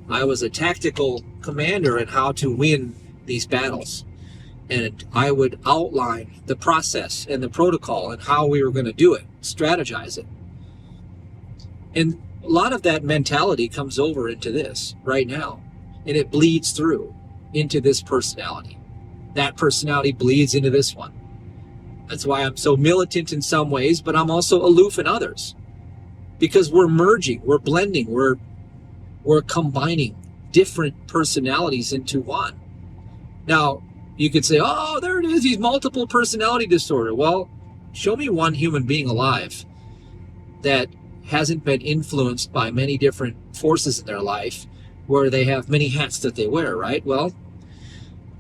Speaker 1: I was a tactical commander in how to win these battles. And I would outline the process and the protocol and how we were going to do it, strategize it. And a lot of that mentality comes over into this right now, and it bleeds through into this personality. That personality bleeds into this one. That's why I'm so militant in some ways, but I'm also aloof in others. Because we're merging, we're blending, we're combining different personalities into one. Now, you could say, oh, there it is, he's multiple personality disorder. Well, show me one human being alive that hasn't been influenced by many different forces in their life where they have many hats that they wear, right? Well,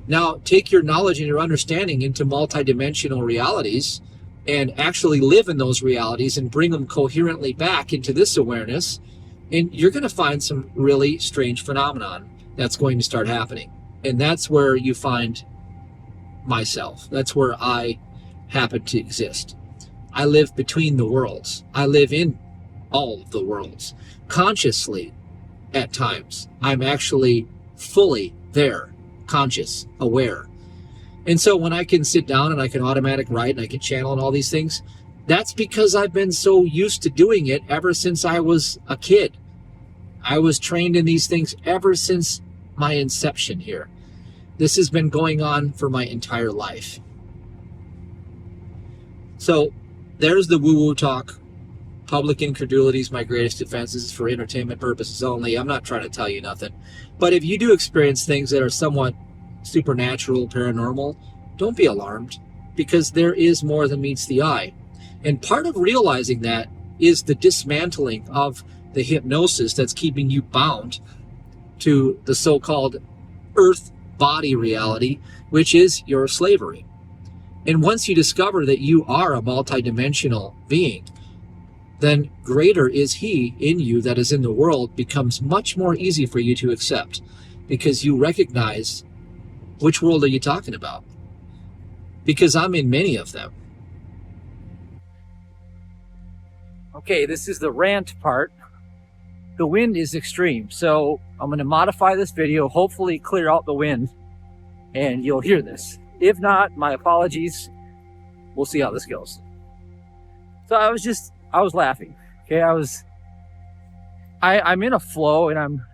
Speaker 1: now take your knowledge and your understanding into multidimensional realities and actually live in those realities and bring them coherently back into this awareness, and you're going to find some really strange phenomenon that's going to start happening. And that's where you find myself. That's where I happen to exist. I live between the worlds. I live in all of the worlds. Consciously, at times, I'm actually fully there, conscious, aware. And so when I can sit down and I can automatic write and I can channel and all these things, that's because I've been so used to doing it ever since I was a kid. I was trained in these things ever since my inception here. This has been going on for my entire life. So there's the woo-woo talk. Public incredulity is my greatest defense. This is for entertainment purposes only. I'm not trying to tell you nothing. But if you do experience things that are somewhat supernatural, paranormal, don't be alarmed, because there is more than meets the eye. And part of realizing that is the dismantling of the hypnosis that's keeping you bound to the so-called earth body reality, which is your slavery. And once you discover that you are a multidimensional being, then greater is he in you that is in the world becomes much more easy for you to accept, because you recognize, which world are you talking about? Because I'm in many of them. Okay, this is the rant part. The wind is extreme, so I'm going to modify this video, hopefully clear out the wind, and you'll hear this. If not, my apologies. We'll see how this goes. So I was laughing. Okay, I'm in a flow, and I'm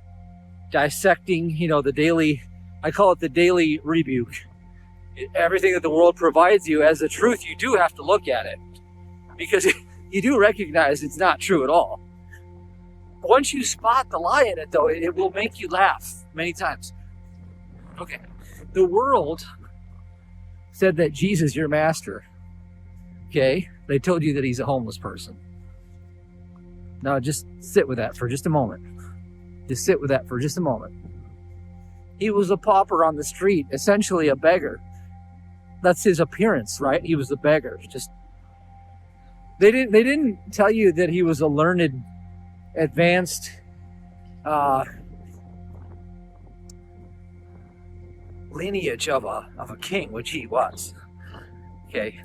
Speaker 1: dissecting, the daily, I call it the daily rebuke. Everything that the world provides you as the truth, you do have to look at it, because you do recognize it's not true at all. Once you spot the lie in it, though, it will make you laugh many times. Okay, the world said that Jesus, your master, okay, they told you that he's a homeless person. Now just sit with that for just a moment. Just sit with that for just a moment. He was a pauper on the street, essentially a beggar. That's his appearance, right? He was a beggar. They didn't tell you that he was a learned, advanced lineage of a king, which he was. Okay,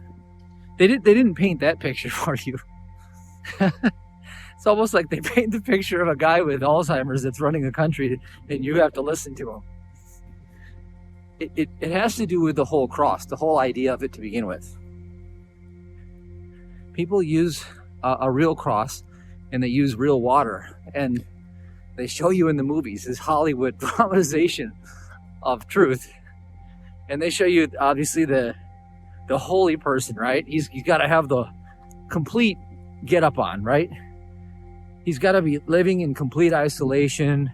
Speaker 1: they didn't paint that picture for you. It's almost like they paint the picture of a guy with Alzheimer's that's running a country, and you have to listen to him. it has to do with the whole cross, the whole idea of it to begin with. People use a real cross, and they use real water, and they show you in the movies this Hollywood dramatization of truth, and they show you obviously the holy person, right? He's got to have the complete get up on, right? He's got to be living in complete isolation.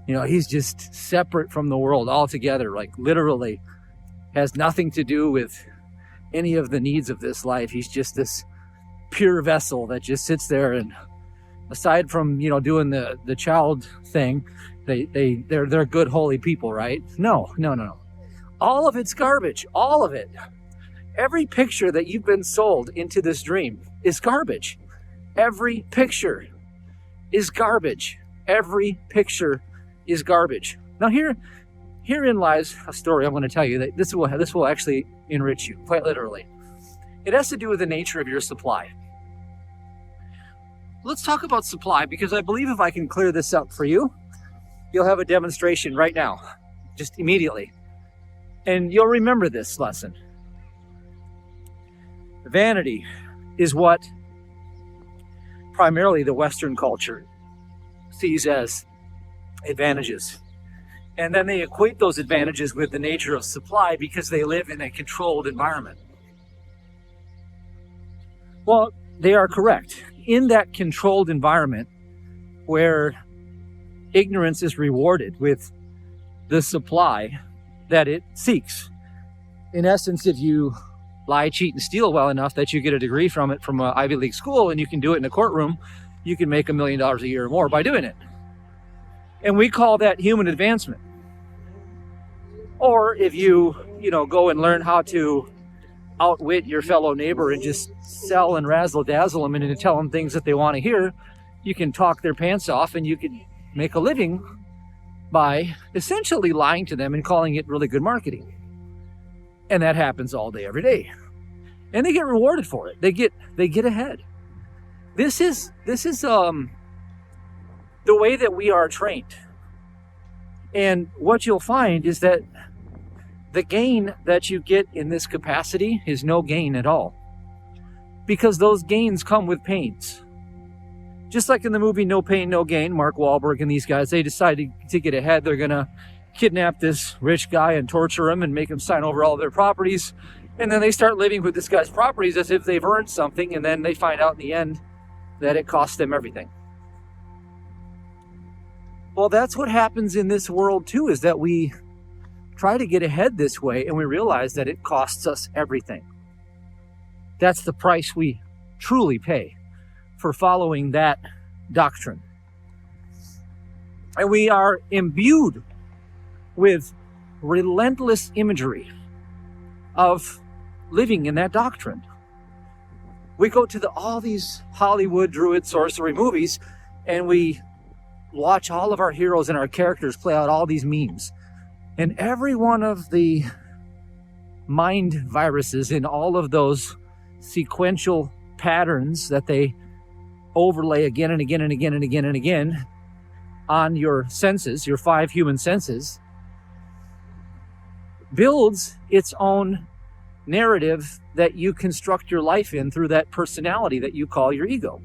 Speaker 1: You know, he's just separate from the world altogether, like literally has nothing to do with any of the needs of this life. He's just this pure vessel that just sits there, and aside from, you know, doing the child thing, they're good holy people, right? No. All of it's garbage. All of it. Every picture that you've been sold into this dream is garbage. Every picture is garbage. Every picture is garbage. Now herein lies a story I'm going to tell you that this will actually enrich you, quite literally. It has to do with the nature of your supply. Let's talk about supply, because I believe if I can clear this up for you, you'll have a demonstration right now, just immediately. And you'll remember this lesson. Vanity is what primarily the Western culture sees as advantages. And then they equate those advantages with the nature of supply because they live in a controlled environment. Well, they are correct. In that controlled environment where ignorance is rewarded with the supply that it seeks. In essence, if you lie, cheat, and steal well enough that you get a degree from it from an Ivy League school and you can do it in a courtroom, you can make $1 million a year or more by doing it. And we call that human advancement. Or if you go and learn how to outwit your fellow neighbor and just sell and razzle dazzle them and tell them things that they want to hear, you can talk their pants off and you can make a living by essentially lying to them and calling it really good marketing. And that happens all day, every day. And they get rewarded for it. They get ahead. This is the way that we are trained. And what you'll find is that the gain that you get in this capacity is no gain at all. Because those gains come with pains. Just like in the movie No Pain, No Gain, Mark Wahlberg and these guys, they decide to get ahead. They're going to kidnap this rich guy and torture him and make him sign over all of their properties. And then they start living with this guy's properties as if they've earned something. And then they find out in the end that it cost them everything. Well, that's what happens in this world too, is that we try to get ahead this way and we realize that it costs us everything. That's the price we truly pay for following that doctrine. And we are imbued with relentless imagery of living in that doctrine. We go to all these Hollywood druid sorcery movies and we watch all of our heroes and our characters play out all these memes. And every one of the mind viruses in all of those sequential patterns that they overlay again and again and again and again and again on your senses, your 5 human senses, builds its own narrative that you construct your life in through that personality that you call your ego.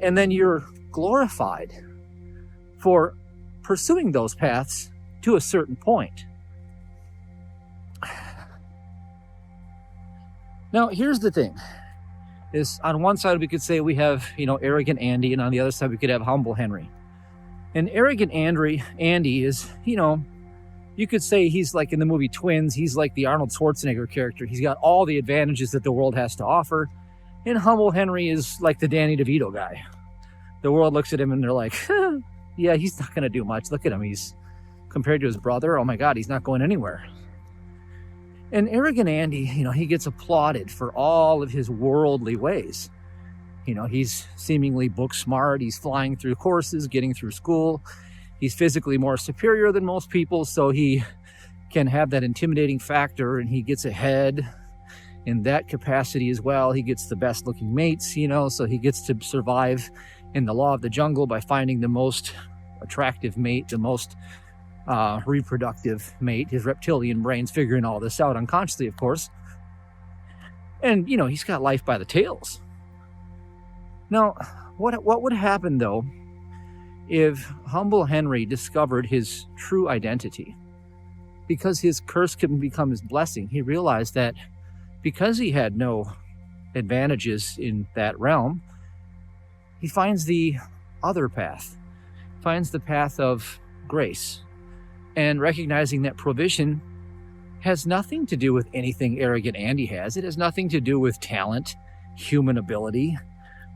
Speaker 1: And then you're glorified for pursuing those paths to a certain point. Now, here's the thing. Is on one side we could say we have, arrogant Andy, and on the other side we could have humble Henry. And arrogant Andy is, you could say he's like in the movie Twins, he's like the Arnold Schwarzenegger character. He's got all the advantages that the world has to offer. And humble Henry is like the Danny DeVito guy. The world looks at him and they're like, yeah, he's not going to do much. Look at him. He's compared to his brother. Oh my God, he's not going anywhere. And arrogant Andy, he gets applauded for all of his worldly ways. He's seemingly book smart. He's flying through courses, getting through school. He's physically more superior than most people, so he can have that intimidating factor, and he gets ahead in that capacity as well. He gets the best looking mates, so he gets to survive in the law of the jungle by finding the most attractive mate, the most reproductive mate, his reptilian brain's figuring all this out unconsciously, of course. And, he's got life by the tails. Now, what would happen, though, if humble Henry discovered his true identity? Because his curse could become his blessing, he realized that because he had no advantages in that realm, he finds the other path, finds the path of grace, and recognizing that provision has nothing to do with anything arrogant Andy has. It has nothing to do with talent, human ability,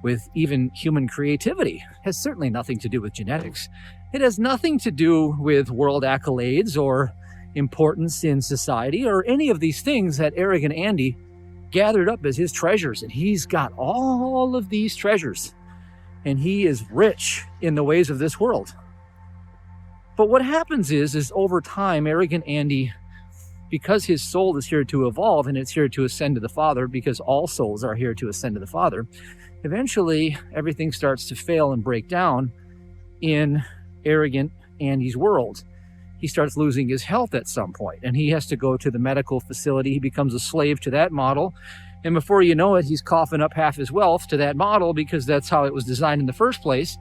Speaker 1: with even human creativity. It has certainly nothing to do with genetics. It has nothing to do with world accolades or importance in society or any of these things that arrogant Andy gathered up as his treasures. And he's got all of these treasures, and he is rich in the ways of this world. But what happens is over time, arrogant Andy, because his soul is here to evolve and it's here to ascend to the Father, because all souls are here to ascend to the Father, eventually everything starts to fail and break down in arrogant Andy's world. He starts losing his health at some point, and he has to go to the medical facility. He becomes a slave to that model. And before you know it, he's coughing up half his wealth to that model because that's how it was designed in the first place.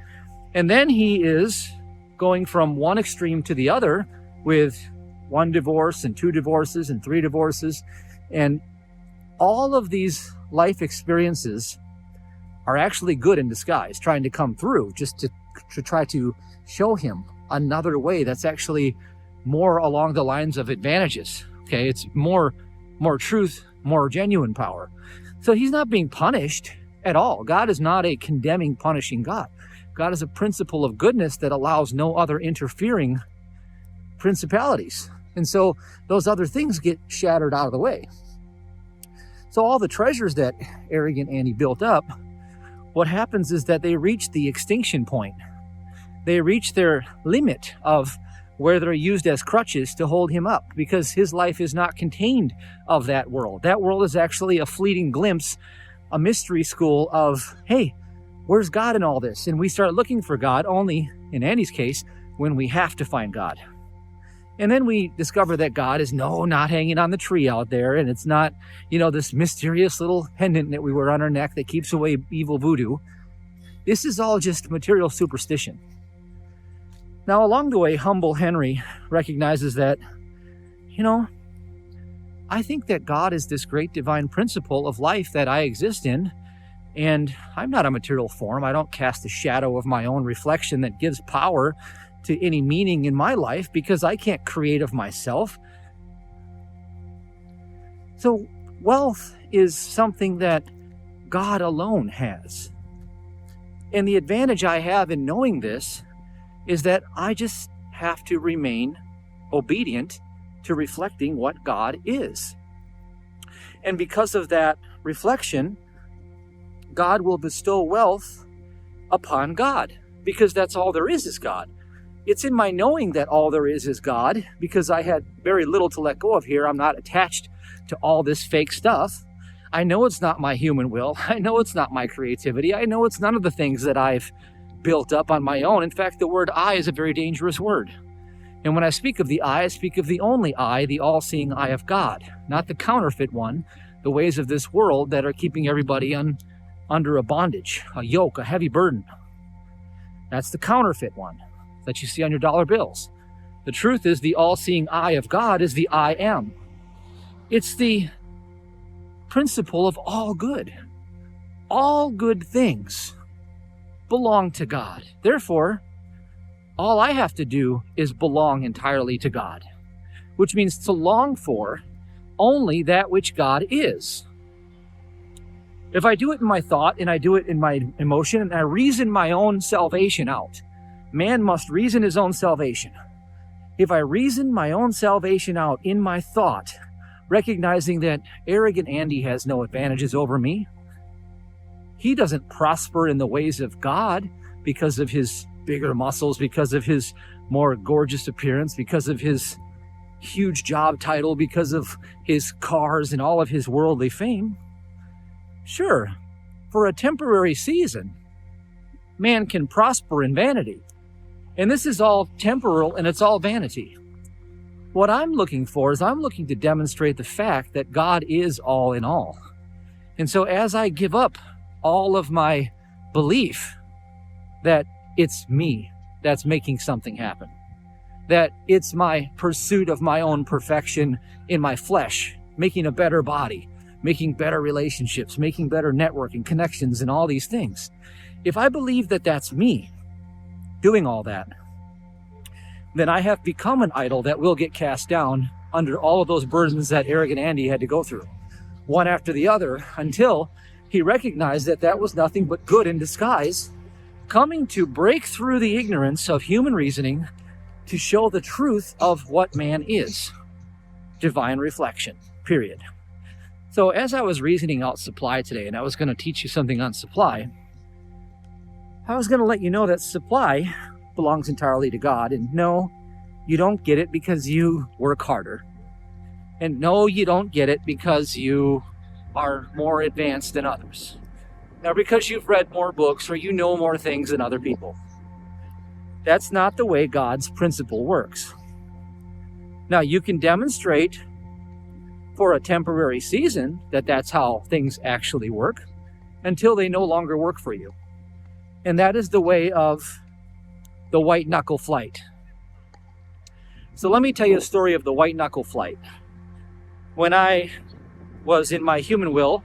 Speaker 1: And then he is going from one extreme to the other with one divorce and two divorces and three divorces. And all of these life experiences are actually good in disguise, trying to come through just to try to show him another way that's actually more along the lines of advantages. Okay, it's more truth, more genuine power. So he's not being punished at all. God is not a condemning, punishing God. God is a principle of goodness that allows no other interfering principalities. And so those other things get shattered out of the way. So all the treasures that arrogant Andy built up, what happens is that they reach the extinction point. They reach their limit of where they're used as crutches to hold him up, because his life is not contained of that world. That world is actually a fleeting glimpse, a mystery school of, hey, where's God in all this? And we start looking for God only, in Andy's case, when we have to find God. And then we discover that God is not hanging on the tree out there, and it's not, this mysterious little pendant that we wear on our neck that keeps away evil voodoo. This is all just material superstition. Now, along the way, humble Henry recognizes that, I think that God is this great divine principle of life that I exist in, and I'm not a material form. I don't cast a shadow of my own reflection that gives power to any meaning in my life because I can't create of myself. So wealth is something that God alone has. And the advantage I have in knowing this is that I just have to remain obedient to reflecting what God is. And because of that reflection, God will bestow wealth upon God, because that's all there is God. It's in my knowing that all there is God, because I had very little to let go of here. I'm not attached to all this fake stuff. I know it's not my human will. I know it's not my creativity. I know it's none of the things that I've built up on my own. In fact, the word I is a very dangerous word. And when I speak of the I speak of the only I, the all-seeing eye of God, not the counterfeit one, the ways of this world that are keeping everybody under a bondage, a yoke, a heavy burden. That's the counterfeit one that you see on your dollar bills. The truth is the all-seeing eye of God is the I am. It's the principle of all good. All good things belong to God. Therefore, all I have to do is belong entirely to God, which means to long for only that which God is. If I do it in my thought and I do it in my emotion and I reason my own salvation out, man must reason his own salvation. If I reason my own salvation out in my thought, recognizing that arrogant Andy has no advantages over me, he doesn't prosper in the ways of God because of his bigger muscles, because of his more gorgeous appearance, because of his huge job title, because of his cars and all of his worldly fame. Sure, for a temporary season, man can prosper in vanity. And this is all temporal and it's all vanity. What I'm looking for is I'm looking to demonstrate the fact that God is all in all. And so as I give up all of my belief that it's me that's making something happen, that it's my pursuit of my own perfection in my flesh, making a better body, making better relationships, making better networking, connections, and all these things. If I believe that that's me doing all that, then I have become an idol that will get cast down under all of those burdens that arrogant Andy had to go through, one after the other, until he recognized that that was nothing but good in disguise, coming to break through the ignorance of human reasoning to show the truth of what man is. Divine reflection, period. So as I was reasoning out supply today, and I was going to teach you something on supply, I was going to let you know that supply belongs entirely to God. And no, you don't get it because you work harder. And no, you don't get it because you are more advanced than others. Or because you've read more books or you know more things than other people. That's not the way God's principle works. Now, you can demonstrate for a temporary season that that's how things actually work until they no longer work for you. And that is the way of the white knuckle flight. So let me tell you a story of the white knuckle flight. When I was in my human will,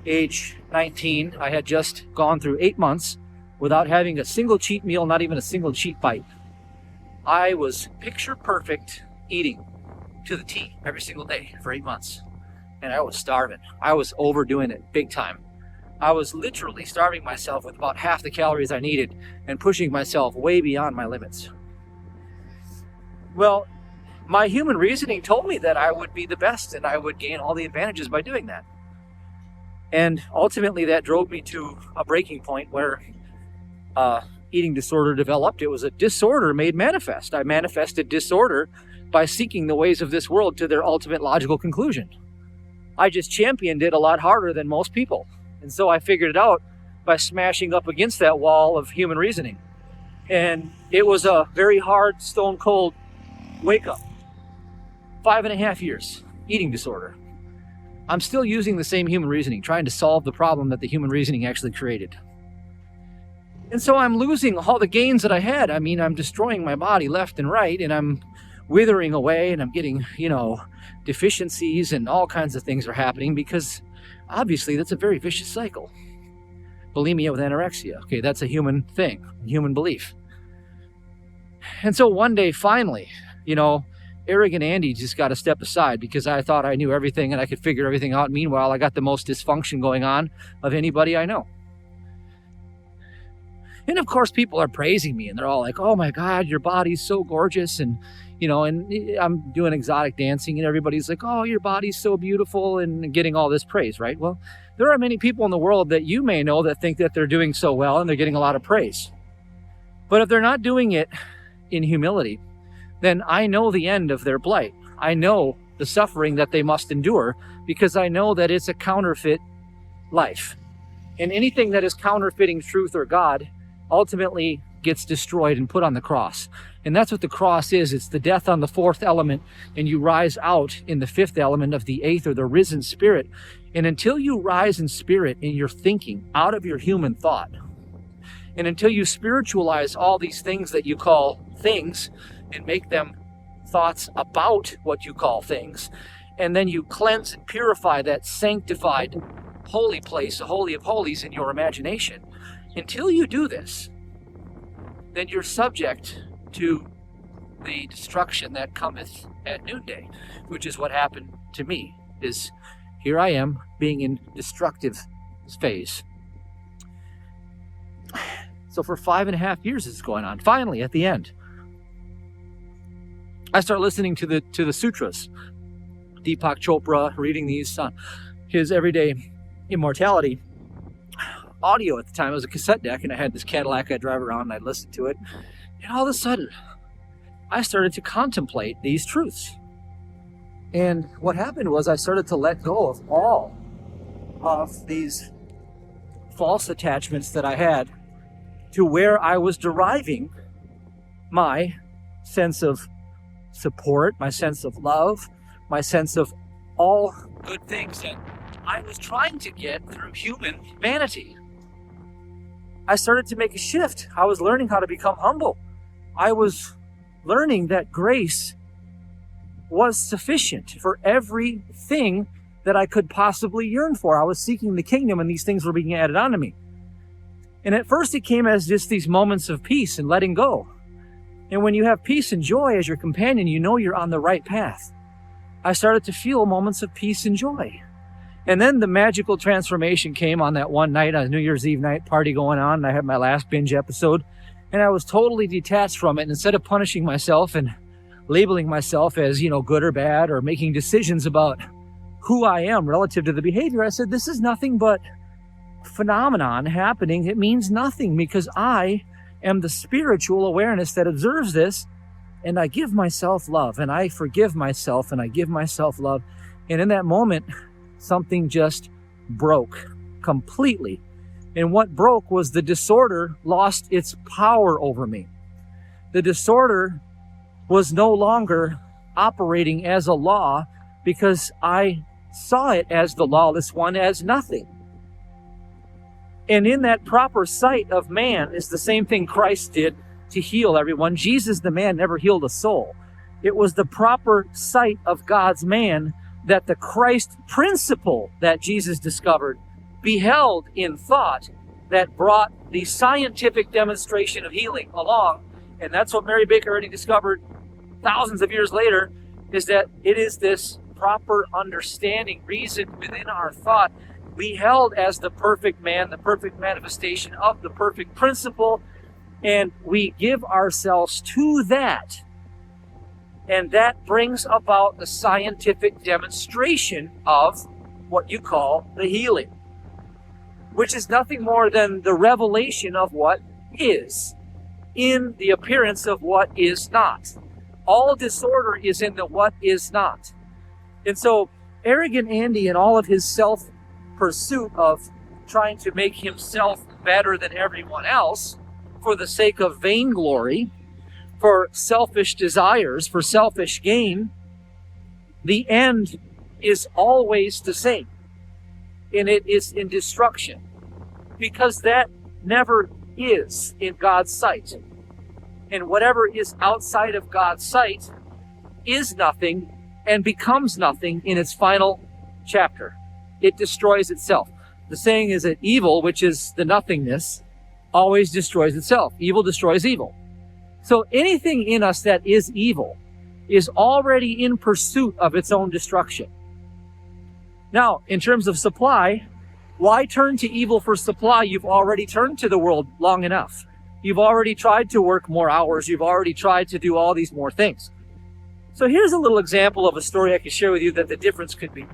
Speaker 1: age 19, I had just gone through 8 months without having a single cheat meal, not even a single cheat bite. I was picture perfect eating to the T every single day for 8 months. And I was starving. I was overdoing it big time. I was literally starving myself with about half the calories I needed and pushing myself way beyond my limits. Well, my human reasoning told me that I would be the best and I would gain all the advantages by doing that. And ultimately that drove me to a breaking point where eating disorder developed. It was a disorder made manifest. I manifested disorder by seeking the ways of this world to their ultimate logical conclusion. I just championed it a lot harder than most people. And so I figured it out by smashing up against that wall of human reasoning. And it was a very hard, stone cold wake up. 5.5 years, eating disorder. I'm still using the same human reasoning, trying to solve the problem that the human reasoning actually created. And so I'm losing all the gains that I had. I mean, I'm destroying my body left and right, and I'm withering away, and I'm getting, deficiencies, and all kinds of things are happening because obviously that's a very vicious cycle. Bulimia with anorexia. Okay, that's a human thing, a human belief. And so one day, finally, arrogant Andy just got to step aside because I thought I knew everything and I could figure everything out. Meanwhile, I got the most dysfunction going on of anybody I know. And of course, people are praising me and they're all like, oh my God, your body's so gorgeous. And, and I'm doing exotic dancing and everybody's like, oh, your body's so beautiful and getting all this praise, right? Well, there are many people in the world that you may know that think that they're doing so well and they're getting a lot of praise. But if they're not doing it in humility, then I know the end of their blight. I know the suffering that they must endure because I know that it's a counterfeit life. And anything that is counterfeiting truth or God ultimately gets destroyed and put on the cross. And that's what the cross is. It's the death on the fourth element, and you rise out in the fifth element of the eighth, or the risen spirit. And until you rise in spirit in your thinking out of your human thought, and until you spiritualize all these things that you call things and make them thoughts about what you call things, and then you cleanse and purify that sanctified holy place, the holy of holies in your imagination, until you do this, then you're subject to the destruction that cometh at noonday, which is what happened to me. Is here I am being in destructive phase. So for 5.5 years this is going on. Finally, at the end, I start listening to the sutras. Deepak Chopra, reading these on his everyday immortality audio. At the time, it was a cassette deck, and I had this Cadillac I'd drive around and I'd listen to it. And all of a sudden, I started to contemplate these truths. And what happened was I started to let go of all of these false attachments that I had to where I was deriving my sense of support, my sense of love, my sense of all good things that I was trying to get through human vanity. I started to make a shift. I was learning how to become humble. I was learning that grace was sufficient for everything that I could possibly yearn for. I was seeking the kingdom, and these things were being added onto me. And at first it came as just these moments of peace and letting go. And when you have peace and joy as your companion, you know you're on the right path. I started to feel moments of peace and joy. And then the magical transformation came on that one night, a New Year's Eve night party going on, and I had my last binge episode, and I was totally detached from it. And instead of punishing myself and labeling myself as, good or bad, or making decisions about who I am relative to the behavior, I said, this is nothing but phenomenon happening. It means nothing because I am the spiritual awareness that observes this, and I give myself love, and I forgive myself, and I give myself love. And in that moment, something just broke completely. And what broke was the disorder lost its power over me. The disorder was no longer operating as a law because I saw it as the lawless one as nothing. And in that proper sight of man is the same thing Christ did to heal everyone. Jesus, the man, never healed a soul. It was the proper sight of God's man that the Christ principle that Jesus discovered beheld in thought that brought the scientific demonstration of healing along. And that's what Mary Baker already discovered thousands of years later, is that it is this proper understanding, reason within our thought, beheld as the perfect man, the perfect manifestation of the perfect principle, and we give ourselves to that. And that brings about the scientific demonstration of what you call the healing, which is nothing more than the revelation of what is in the appearance of what is not. All disorder is in the what is not. And so arrogant Andy, in all of his self-pursuit of trying to make himself better than everyone else for the sake of vainglory, for selfish desires, for selfish gain, the end is always the same. And it is in destruction. Because that never is in God's sight. And whatever is outside of God's sight is nothing and becomes nothing in its final chapter. It destroys itself. The saying is that evil, which is the nothingness, always destroys itself. Evil destroys evil. So anything in us that is evil is already in pursuit of its own destruction. Now, in terms of supply, why turn to evil for supply? You've already turned to the world long enough. You've already tried to work more hours. You've already tried to do all these more things. So here's a little example of a story I can share with you that the difference could be.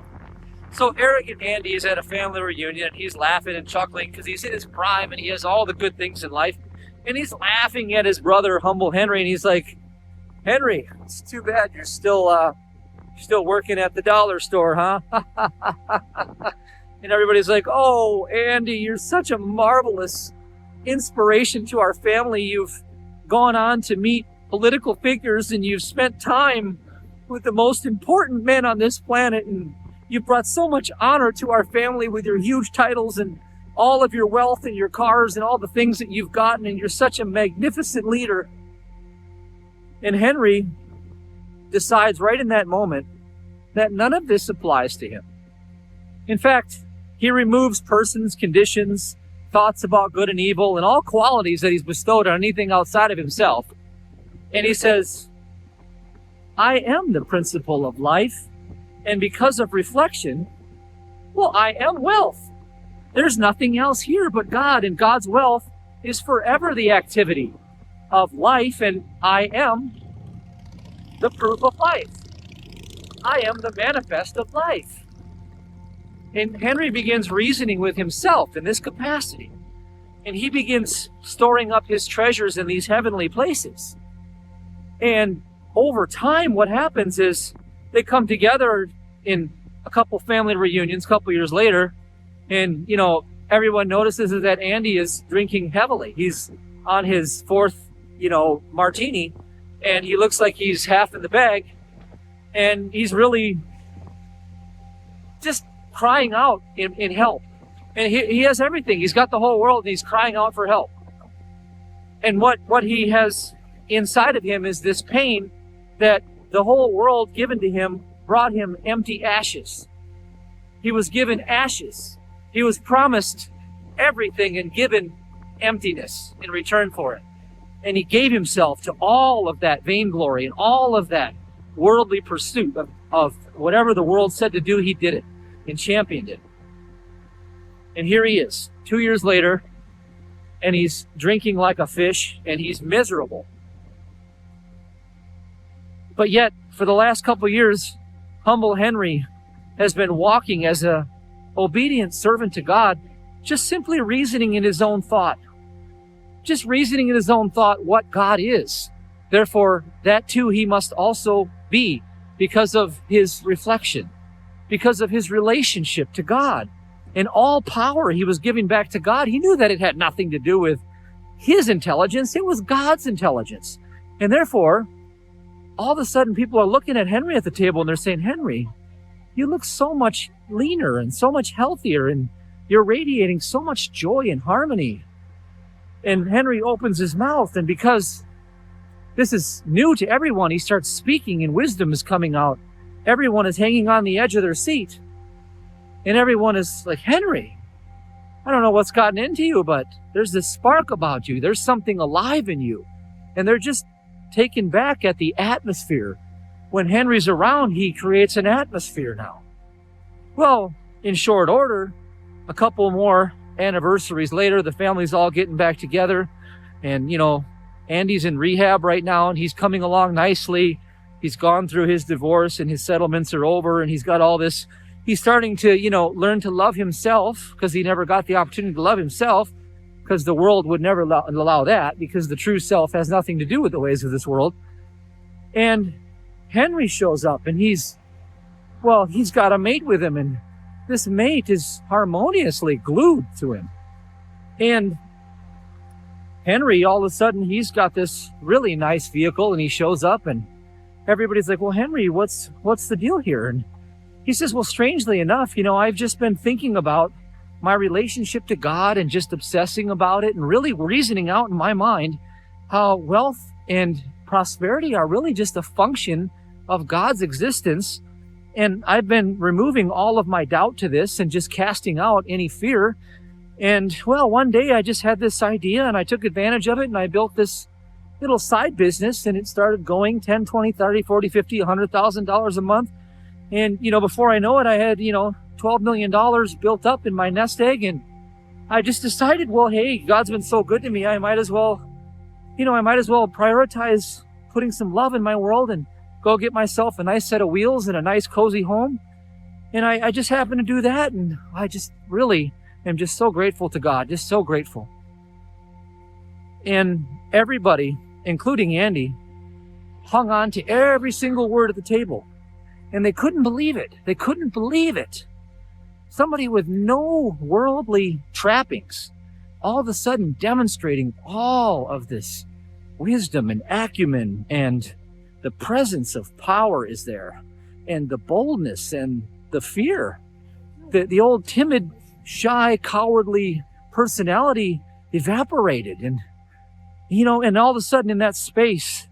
Speaker 1: So arrogant Andy is at a family reunion, and he's laughing and chuckling because he's in his prime and he has all the good things in life. And he's laughing at his brother, humble Henry, and he's like, Henry, it's too bad you're still working at the dollar store, huh? And everybody's like, oh, Andy, you're such a marvelous inspiration to our family. You've gone on to meet political figures, and you've spent time with the most important men on this planet, and you brought so much honor to our family with your huge titles and all of your wealth and your cars and all the things that you've gotten, and you're such a magnificent leader. And Henry decides right in that moment that none of this applies to him. In fact, he removes persons, conditions, thoughts about good and evil, and all qualities that he's bestowed on anything outside of himself. And he says, I am the principle of life, and because of reflection, well, I am wealth. There's nothing else here but God, and God's wealth is forever the activity of life, and I am the proof of life. I am the manifest of life. And Henry begins reasoning with himself in this capacity. And he begins storing up his treasures in these heavenly places. And over time, what happens is they come together in a couple family reunions a couple years later. And, everyone notices that Andy is drinking heavily. He's on his fourth, martini, and he looks like he's half in the bag, and he's really just crying out in help. And he has everything. He's got the whole world, and he's crying out for help. And what he has inside of him is this pain that the whole world given to him brought him empty ashes. He was given ashes. He was promised everything and given emptiness in return for it. And he gave himself to all of that vainglory and all of that worldly pursuit of whatever the world said to do. He did it and championed it. And here he is, 2 years later, and he's drinking like a fish, and he's miserable. But yet, for the last couple of years, humble Henry has been walking as a obedient servant to God, just simply reasoning in his own thought. Just reasoning in his own thought what God is. Therefore, that too he must also be because of his reflection, because of his relationship to God. And all power he was giving back to God, he knew that it had nothing to do with his intelligence. It was God's intelligence. And therefore, all of a sudden people are looking at Henry at the table and they're saying, Henry, you look so much leaner and so much healthier, and you're radiating so much joy and harmony. And Henry opens his mouth, and because this is new to everyone, he starts speaking and wisdom is coming out. Everyone is hanging on the edge of their seat. And everyone is like, Henry, I don't know what's gotten into you, but there's this spark about you. There's something alive in you. And they're just taken back at the atmosphere. When Henry's around, he creates an atmosphere now. Well, in short order, a couple more anniversaries later, the family's all getting back together. And, Andy's in rehab right now, and he's coming along nicely. He's gone through his divorce, and his settlements are over, and he's got all this. He's starting to, learn to love himself, because he never got the opportunity to love himself, because the world would never allow that, because the true self has nothing to do with the ways of this world. And Henry shows up, and he's got a mate with him, and this mate is harmoniously glued to him. And Henry, all of a sudden, he's got this really nice vehicle, and he shows up, and everybody's like, well, Henry, what's the deal here? And he says, well, strangely enough, I've just been thinking about my relationship to God and just obsessing about it and really reasoning out in my mind how wealth and prosperity are really just a function of God's existence. And I've been removing all of my doubt to this and just casting out any fear. And well, one day I just had this idea and I took advantage of it, and I built this little side business, and it started going 10, 20, 30, 40, 50, $100,000 a month. And, before I know it, I had, $12 million built up in my nest egg. And I just decided, well, hey, God's been so good to me. I might as well prioritize putting some love in my world and go get myself a nice set of wheels and a nice cozy home. And I just happened to do that. And I just really am just so grateful to God, just so grateful. And everybody, including Andy, hung on to every single word at the table. And they couldn't believe it. They couldn't believe it. Somebody with no worldly trappings, all of a sudden demonstrating all of this wisdom and acumen, and the presence of power is there, and the boldness and the fear. The old timid, shy, cowardly personality evaporated. And, and all of a sudden in that space,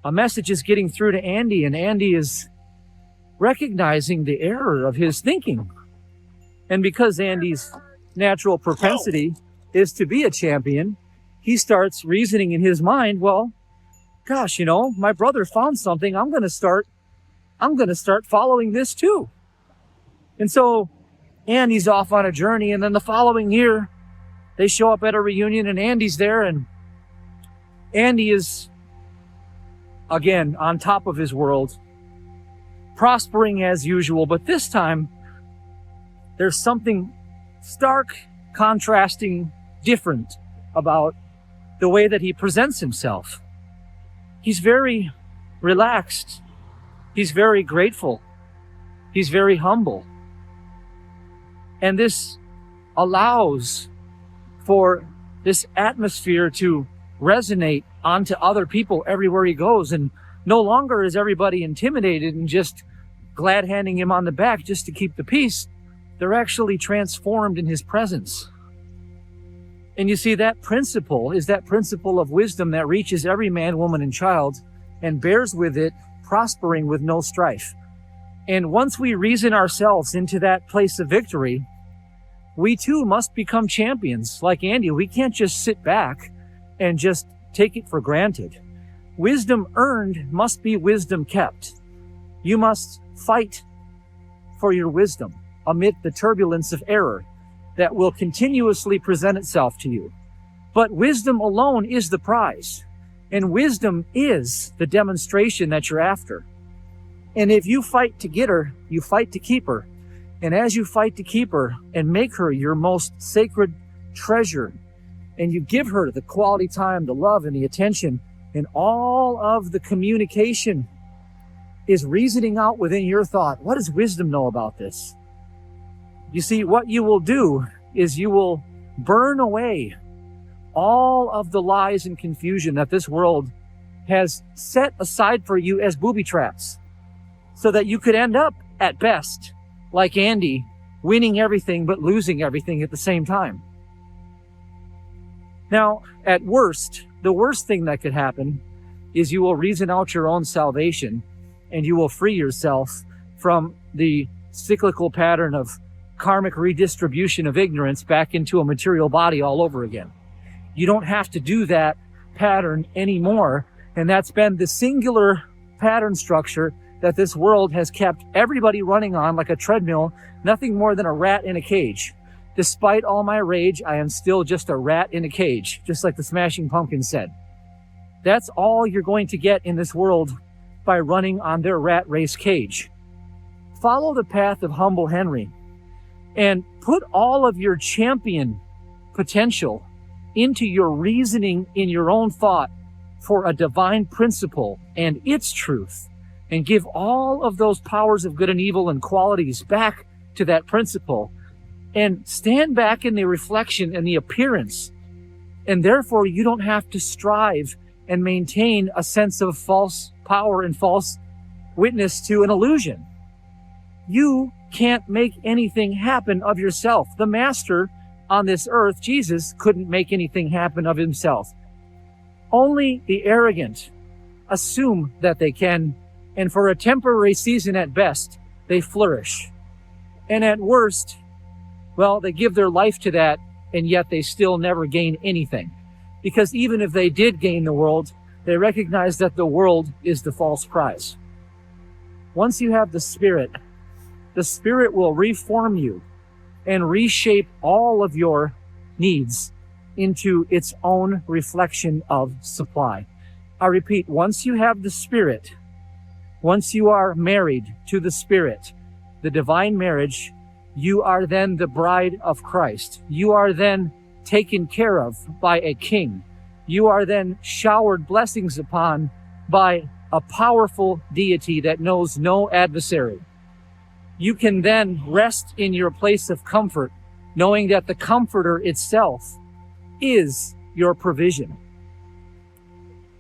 Speaker 1: a message is getting through to Andy, and Andy is recognizing the error of his thinking. And because Andy's natural propensity is to be a champion, he starts reasoning in his mind, well, gosh, my brother found something. I'm going to start following this too. And so Andy's off on a journey. And then the following year, they show up at a reunion, and Andy's there, and Andy is again on top of his world, prospering as usual. But this time, there's something stark, contrasting, different about the way that he presents himself. He's very relaxed. He's very grateful. He's very humble. And this allows for this atmosphere to resonate onto other people everywhere he goes. And no longer is everybody intimidated and just glad handing him on the back just to keep the peace. They're actually transformed in his presence. And you see, that principle is that principle of wisdom that reaches every man, woman, and child and bears with it, prospering with no strife. And once we reason ourselves into that place of victory, we too must become champions. Like Andy, we can't just sit back and just take it for granted. Wisdom earned must be wisdom kept. You must fight for your wisdom amid the turbulence of error that will continuously present itself to you. But wisdom alone is the prize, and wisdom is the demonstration that you're after. And if you fight to get her, you fight to keep her. And as you fight to keep her and make her your most sacred treasure, and you give her the quality time, the love, and the attention, and all of the communication is reasoning out within your thought, what does wisdom know about this? You see, what you will do is you will burn away all of the lies and confusion that this world has set aside for you as booby traps, so that you could end up, at best, like Andy, winning everything but losing everything at the same time. Now, at worst, the worst thing that could happen is you will reason out your own salvation, and you will free yourself from the cyclical pattern of karmic redistribution of ignorance back into a material body all over again. You don't have to do that pattern anymore, and that's been the singular pattern structure that this world has kept everybody running on like a treadmill, nothing more than a rat in a cage. Despite all my rage, I am still just a rat in a cage, just like the Smashing Pumpkins said. That's all you're going to get in this world by running on their rat race cage. Follow the path of humble Henry and put all of your champion potential into your reasoning in your own thought for a divine principle and its truth, and give all of those powers of good and evil and qualities back to that principle, and stand back in the reflection and the appearance. And therefore, you don't have to strive and maintain a sense of false power and false witness to an illusion. You can't make anything happen of yourself. The master on this earth, Jesus, couldn't make anything happen of himself. Only the arrogant assume that they can, and for a temporary season at best, they flourish. And at worst, well, they give their life to that, and yet they still never gain anything. Because even if they did gain the world, they recognize that the world is the false prize. Once you have the Spirit will reform you and reshape all of your needs into its own reflection of supply. I repeat, once you have the Spirit, once you are married to the Spirit, the divine marriage, you are then the bride of Christ. You are then taken care of by a king. You are then showered blessings upon by a powerful deity that knows no adversary. You can then rest in your place of comfort, knowing that the Comforter itself is your provision.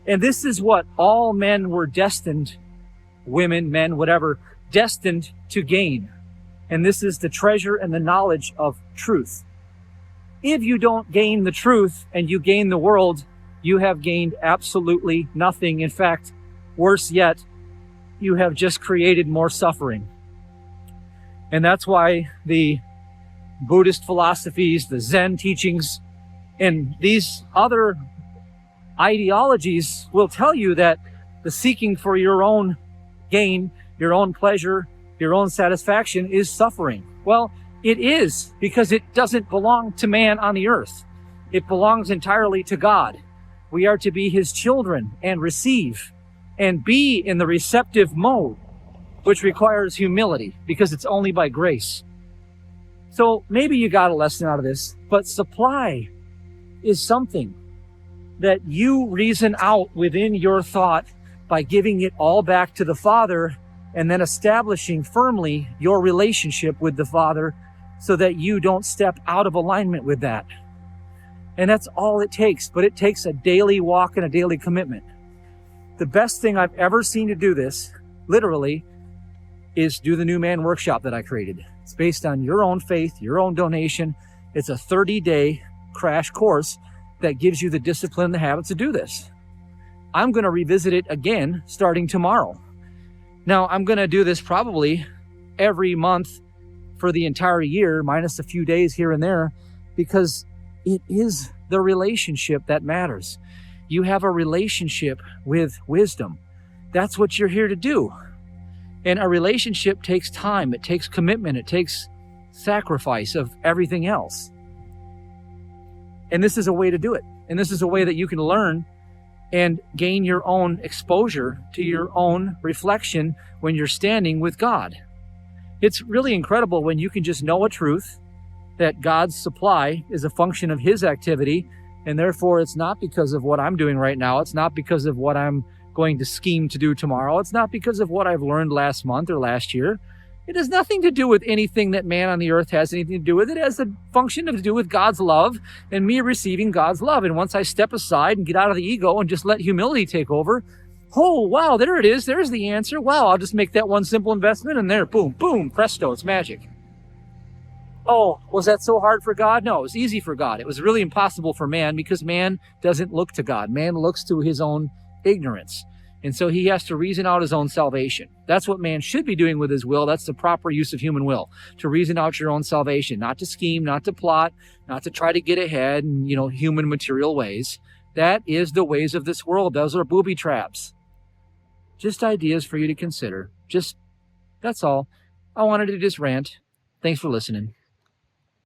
Speaker 1: And this is what all men were destined, women, men, whatever, destined to gain. And this is the treasure and the knowledge of truth. If you don't gain the truth and you gain the world, you have gained absolutely nothing. In fact, worse yet, you have just created more suffering. And that's why the Buddhist philosophies, the Zen teachings, and these other ideologies will tell you that the seeking for your own gain, your own pleasure, your own satisfaction is suffering. Well, it is, because it doesn't belong to man on the earth. It belongs entirely to God. We are to be his children and receive and be in the receptive mode, which requires humility, because it's only by grace. So maybe you got a lesson out of this, but supply is something that you reason out within your thought by giving it all back to the Father, and then establishing firmly your relationship with the Father so that you don't step out of alignment with that. And that's all it takes. But it takes a daily walk and a daily commitment. The best thing I've ever seen to do this, literally, is do the New Man Workshop that I created. It's based on your own faith, your own donation. It's a 30-day crash course that gives you the discipline and the habits to do this. I'm going to revisit it again starting tomorrow. Now, I'm going to do this probably every month for the entire year, minus a few days here and there, because it is the relationship that matters. You have a relationship with wisdom. That's what you're here to do. And a relationship takes time, it takes commitment, it takes sacrifice of everything else. And this is a way to do it. And this is a way that you can learn and gain your own exposure to your own reflection when you're standing with God. It's really incredible when you can just know a truth that God's supply is a function of His activity, and therefore it's not because of what I'm doing right now. It's not because of what I'm going to scheme to do tomorrow. It's not because of what I've learned last month or last year. It has nothing to do with anything that man on the earth has anything to do with. It has a function to do with God's love and me receiving God's love. And once I step aside and get out of the ego and just let humility take over, oh, wow, there it is. There's the answer. Wow, I'll just make that one simple investment and there, boom, boom, presto, it's magic. Oh, was that so hard for God? No, it was easy for God. It was really impossible for man because man doesn't look to God. Man looks to his own ignorance. And so he has to reason out his own salvation. That's what man should be doing with his will. That's the proper use of human will, to reason out your own salvation, not to scheme, not to plot, not to try to get ahead in, human material ways. That is the ways of this world. Those are booby traps. Just ideas for you to consider. That's all. I wanted to just rant. Thanks for listening.